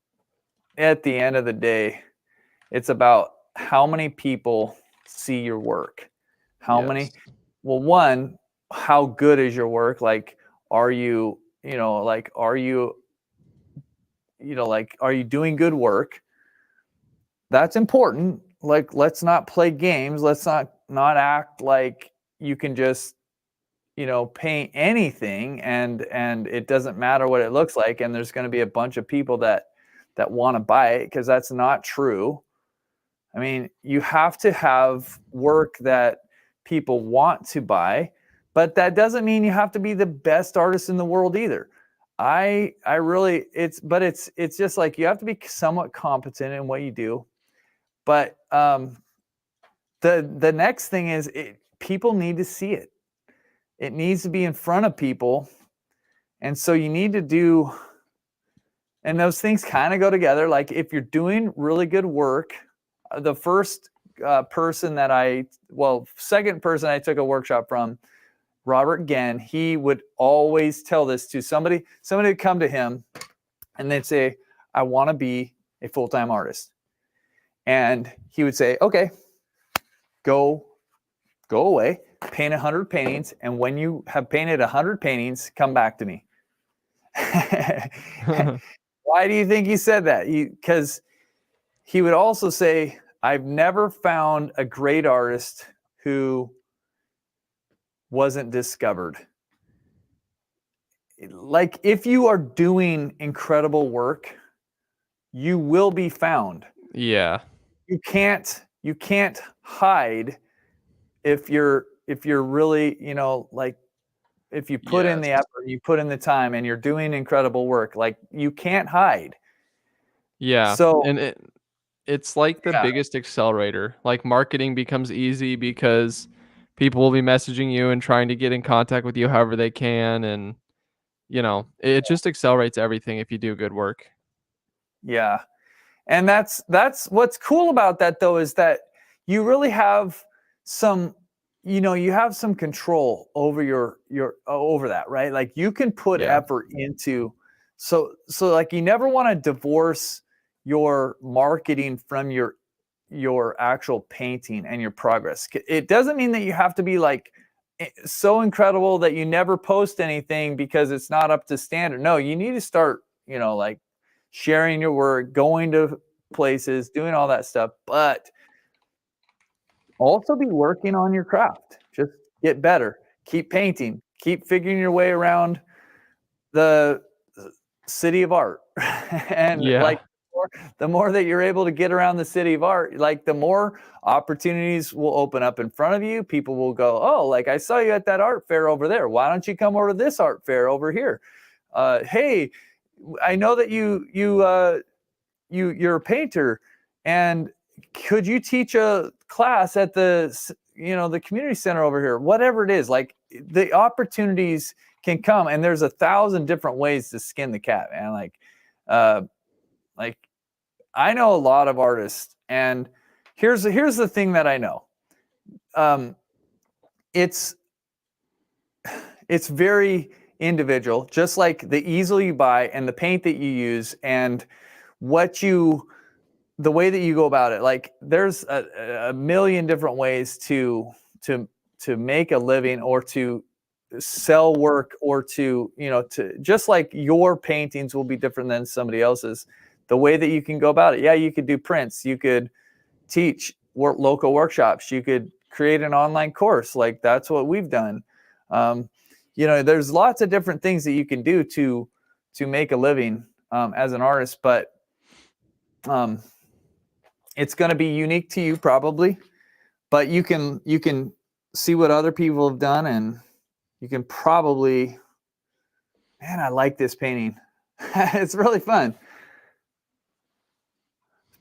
[SPEAKER 9] at the end of the day, it's about how many people see your work. How many? Well, one, how good is your work? Like, are you doing good work? That's important. Like, let's not play games. Let's not act like you can just, paint anything and it doesn't matter what it looks like. And there's going to be a bunch of people that want to buy it, because that's not true. I mean, you have to have work that people want to buy, but that doesn't mean you have to be the best artist in the world either. It's just like you have to be somewhat competent in what you do. But the next thing is people need to see it. It needs to be in front of people. And so you need to do, and those things kind of go together. Like if you're doing really good work, the second person I took a workshop from, Robert Genn, he would always tell this to somebody would come to him and they'd say, I want to be a full-time artist. And he would say, okay, go away, paint 100 paintings. And when you have painted 100 paintings, come back to me. Why do you think he said that? Because he would also say, I've never found a great artist who wasn't discovered. Like if you are doing incredible work, you will be found.
[SPEAKER 10] Yeah.
[SPEAKER 9] You can't hide if you're really, like if you put in the effort, you put in the time and you're doing incredible work, like you can't hide.
[SPEAKER 10] Yeah.
[SPEAKER 9] So
[SPEAKER 10] and it's like the biggest accelerator. Like marketing becomes easy because people will be messaging you and trying to get in contact with you however they can. And, it just accelerates everything if you do good work.
[SPEAKER 9] Yeah. And that's what's cool about that, though, is that you really have some, you have some control over your over that, right? Like you can put effort into, so like you never want to divorce your marketing from your actual painting and your progress. It doesn't mean that you have to be like so incredible that you never post anything because it's not up to standard. No, you need to start, like sharing your work, going to places, doing all that stuff, but also be working on your craft. Just get better, keep painting, keep figuring your way around the city of art. And like the more that you're able to get around the city of art, like the more opportunities will open up in front of you. People will go, oh, like I saw you at that art fair over there. Why don't you come over to this art fair over here? Hey, I know that you're a painter, and could you teach a class at the community center over here? Whatever it is, like the opportunities can come, and there's 1,000 different ways to skin the cat, man. Like I know a lot of artists, and here's the thing that I know. It's very individual, just like the easel you buy and the paint that you use and the way that you go about it. Like there's a million different ways to make a living or to sell work or to just like your paintings will be different than somebody else's. The way that you can go about it. Yeah, you could do prints. You could teach local workshops. You could create an online course. Like that's what we've done. There's lots of different things that you can do to make a living as an artist, but it's going to be unique to you probably, but you can see what other people have done, and you can probably, man, I like this painting. It's really fun.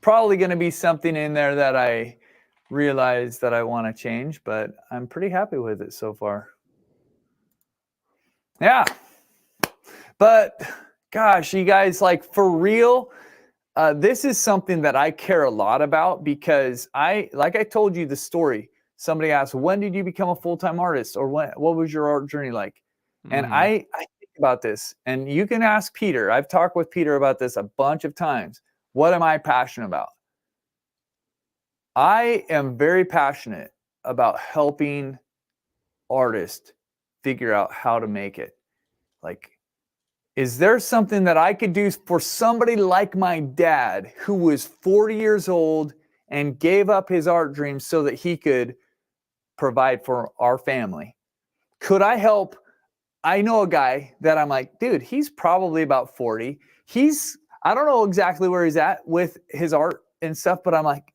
[SPEAKER 9] probably going to be something in there that I realize that I want to change, but I'm pretty happy with it so far. Yeah. But gosh, you guys, like, for real, this is something that I care a lot about, because like I told you the story. Somebody asked, when did you become a full-time artist, or what was your art journey like? And I think about this, and you can ask Peter. I've talked with Peter about this a bunch of times. What am I passionate about? I am very passionate about helping artists figure out how to make it. Like, is there something that I could do for somebody like my dad, who was 40 years old and gave up his art dreams so that he could provide for our family? Could I help? I know a guy that I'm like, dude, he's probably about 40. I don't know exactly where he's at with his art and stuff, but I'm like,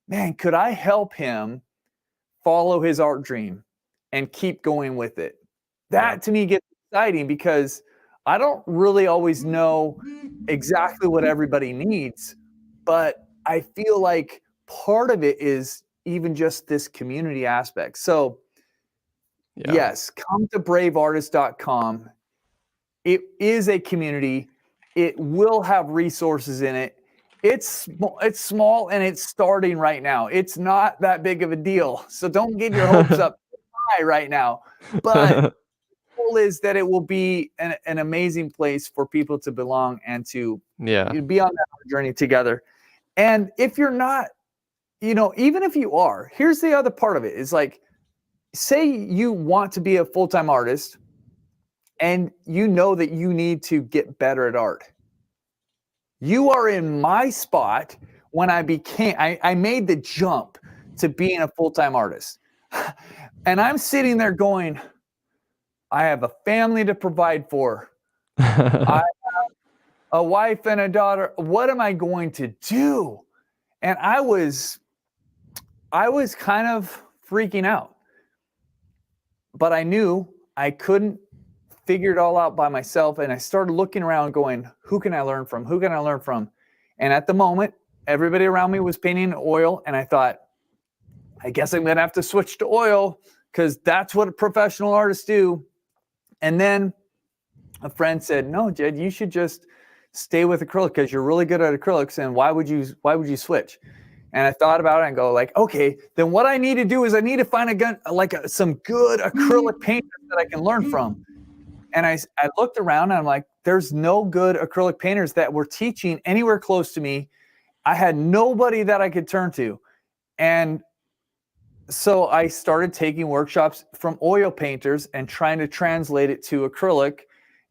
[SPEAKER 9] man, could I help him follow his art dream and keep going with it? That to me gets exciting, because I don't really always know exactly what everybody needs, but I feel like part of it is even just this community aspect. So yes, come to braveartist.com. It is a community. It will have resources in it. It's small and it's starting right now. It's not that big of a deal. So don't get your hopes up high right now. But the goal is that it will be an amazing place for people to belong and to be on that journey together. And if you're not, even if you are, here's the other part of it is, like, say you want to be a full-time artist and you know that you need to get better at art. You are in my spot when I made the jump to being a full-time artist. And I'm sitting there going, I have a family to provide for. I have a wife and a daughter. What am I going to do? And I was kind of freaking out. But I knew I couldn't figure it all out by myself. And I started looking around going, who can I learn from? Who can I learn from? And at the moment, everybody around me was painting oil. And I thought, I guess I'm going to have to switch to oil, because that's what professional artists do. And then a friend said, no, Jed, you should just stay with acrylic, because you're really good at acrylics. And why would you switch? And I thought about it and go, like, okay, then what I need to do is I need to find some good acrylic painters that I can learn from. And I looked around and I'm like, there's no good acrylic painters that were teaching anywhere close to me. I had nobody that I could turn to. And so I started taking workshops from oil painters and trying to translate it to acrylic.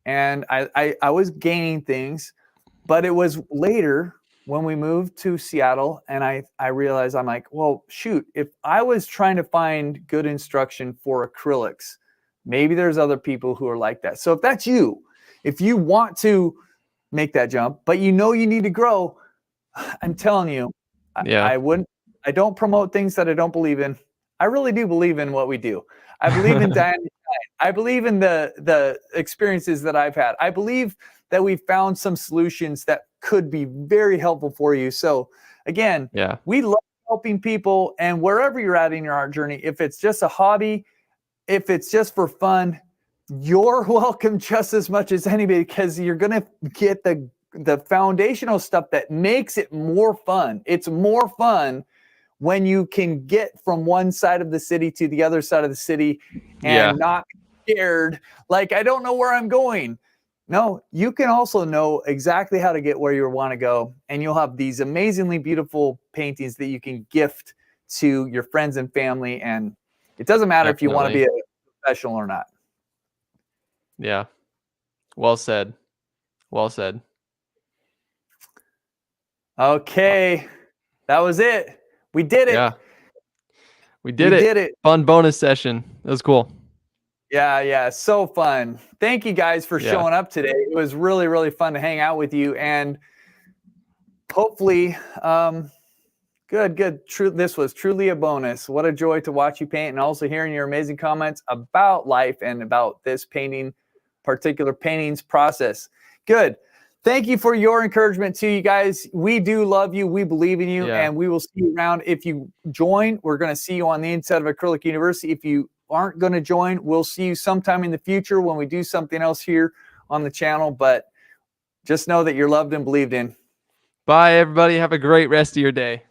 [SPEAKER 9] And I was gaining things, but it was later when we moved to Seattle, and I realized, I'm like, well, shoot, if I was trying to find good instruction for acrylics, maybe there's other people who are like that. So if that's you, if you want to make that jump, but you need to grow, I'm telling you, I don't promote things that I don't believe in. I really do believe in what we do. I believe in Diane. I believe in the experiences that I've had. I believe that we found some solutions that could be very helpful for you. So again, we love helping people, and wherever you're at in your art journey, if it's just a hobby, if it's just for fun, you're welcome just as much as anybody, because you're going to get the foundational stuff that makes it more fun. It's more fun when you can get from one side of the city to the other side of the city and not be scared, like, I don't know where I'm going. No, you can also know exactly how to get where you want to go, and you'll have these amazingly beautiful paintings that you can gift to your friends and family, and it doesn't matter if you want to be a professional or not.
[SPEAKER 10] Yeah. Well said. Well said.
[SPEAKER 9] Okay. That was it. We did it.
[SPEAKER 10] Yeah. We did it. Fun bonus session. That was cool.
[SPEAKER 9] Yeah. So fun. Thank you guys for showing up today. It was really, really fun to hang out with you. And hopefully, good. This was truly a bonus. What a joy to watch you paint, and also hearing your amazing comments about life and about this particular paintings process. Good. thank you for your encouragement too, you guys. We do love you. We believe in you,
[SPEAKER 10] Yeah.
[SPEAKER 9] and we will see you around. If you join, we're going to see you on the inside of Acrylic University. If you aren't going to join, we'll see you sometime in the future when we do something else here on the channel. But just know that you're loved and believed in.
[SPEAKER 10] Bye, everybody. Have a great rest of your day.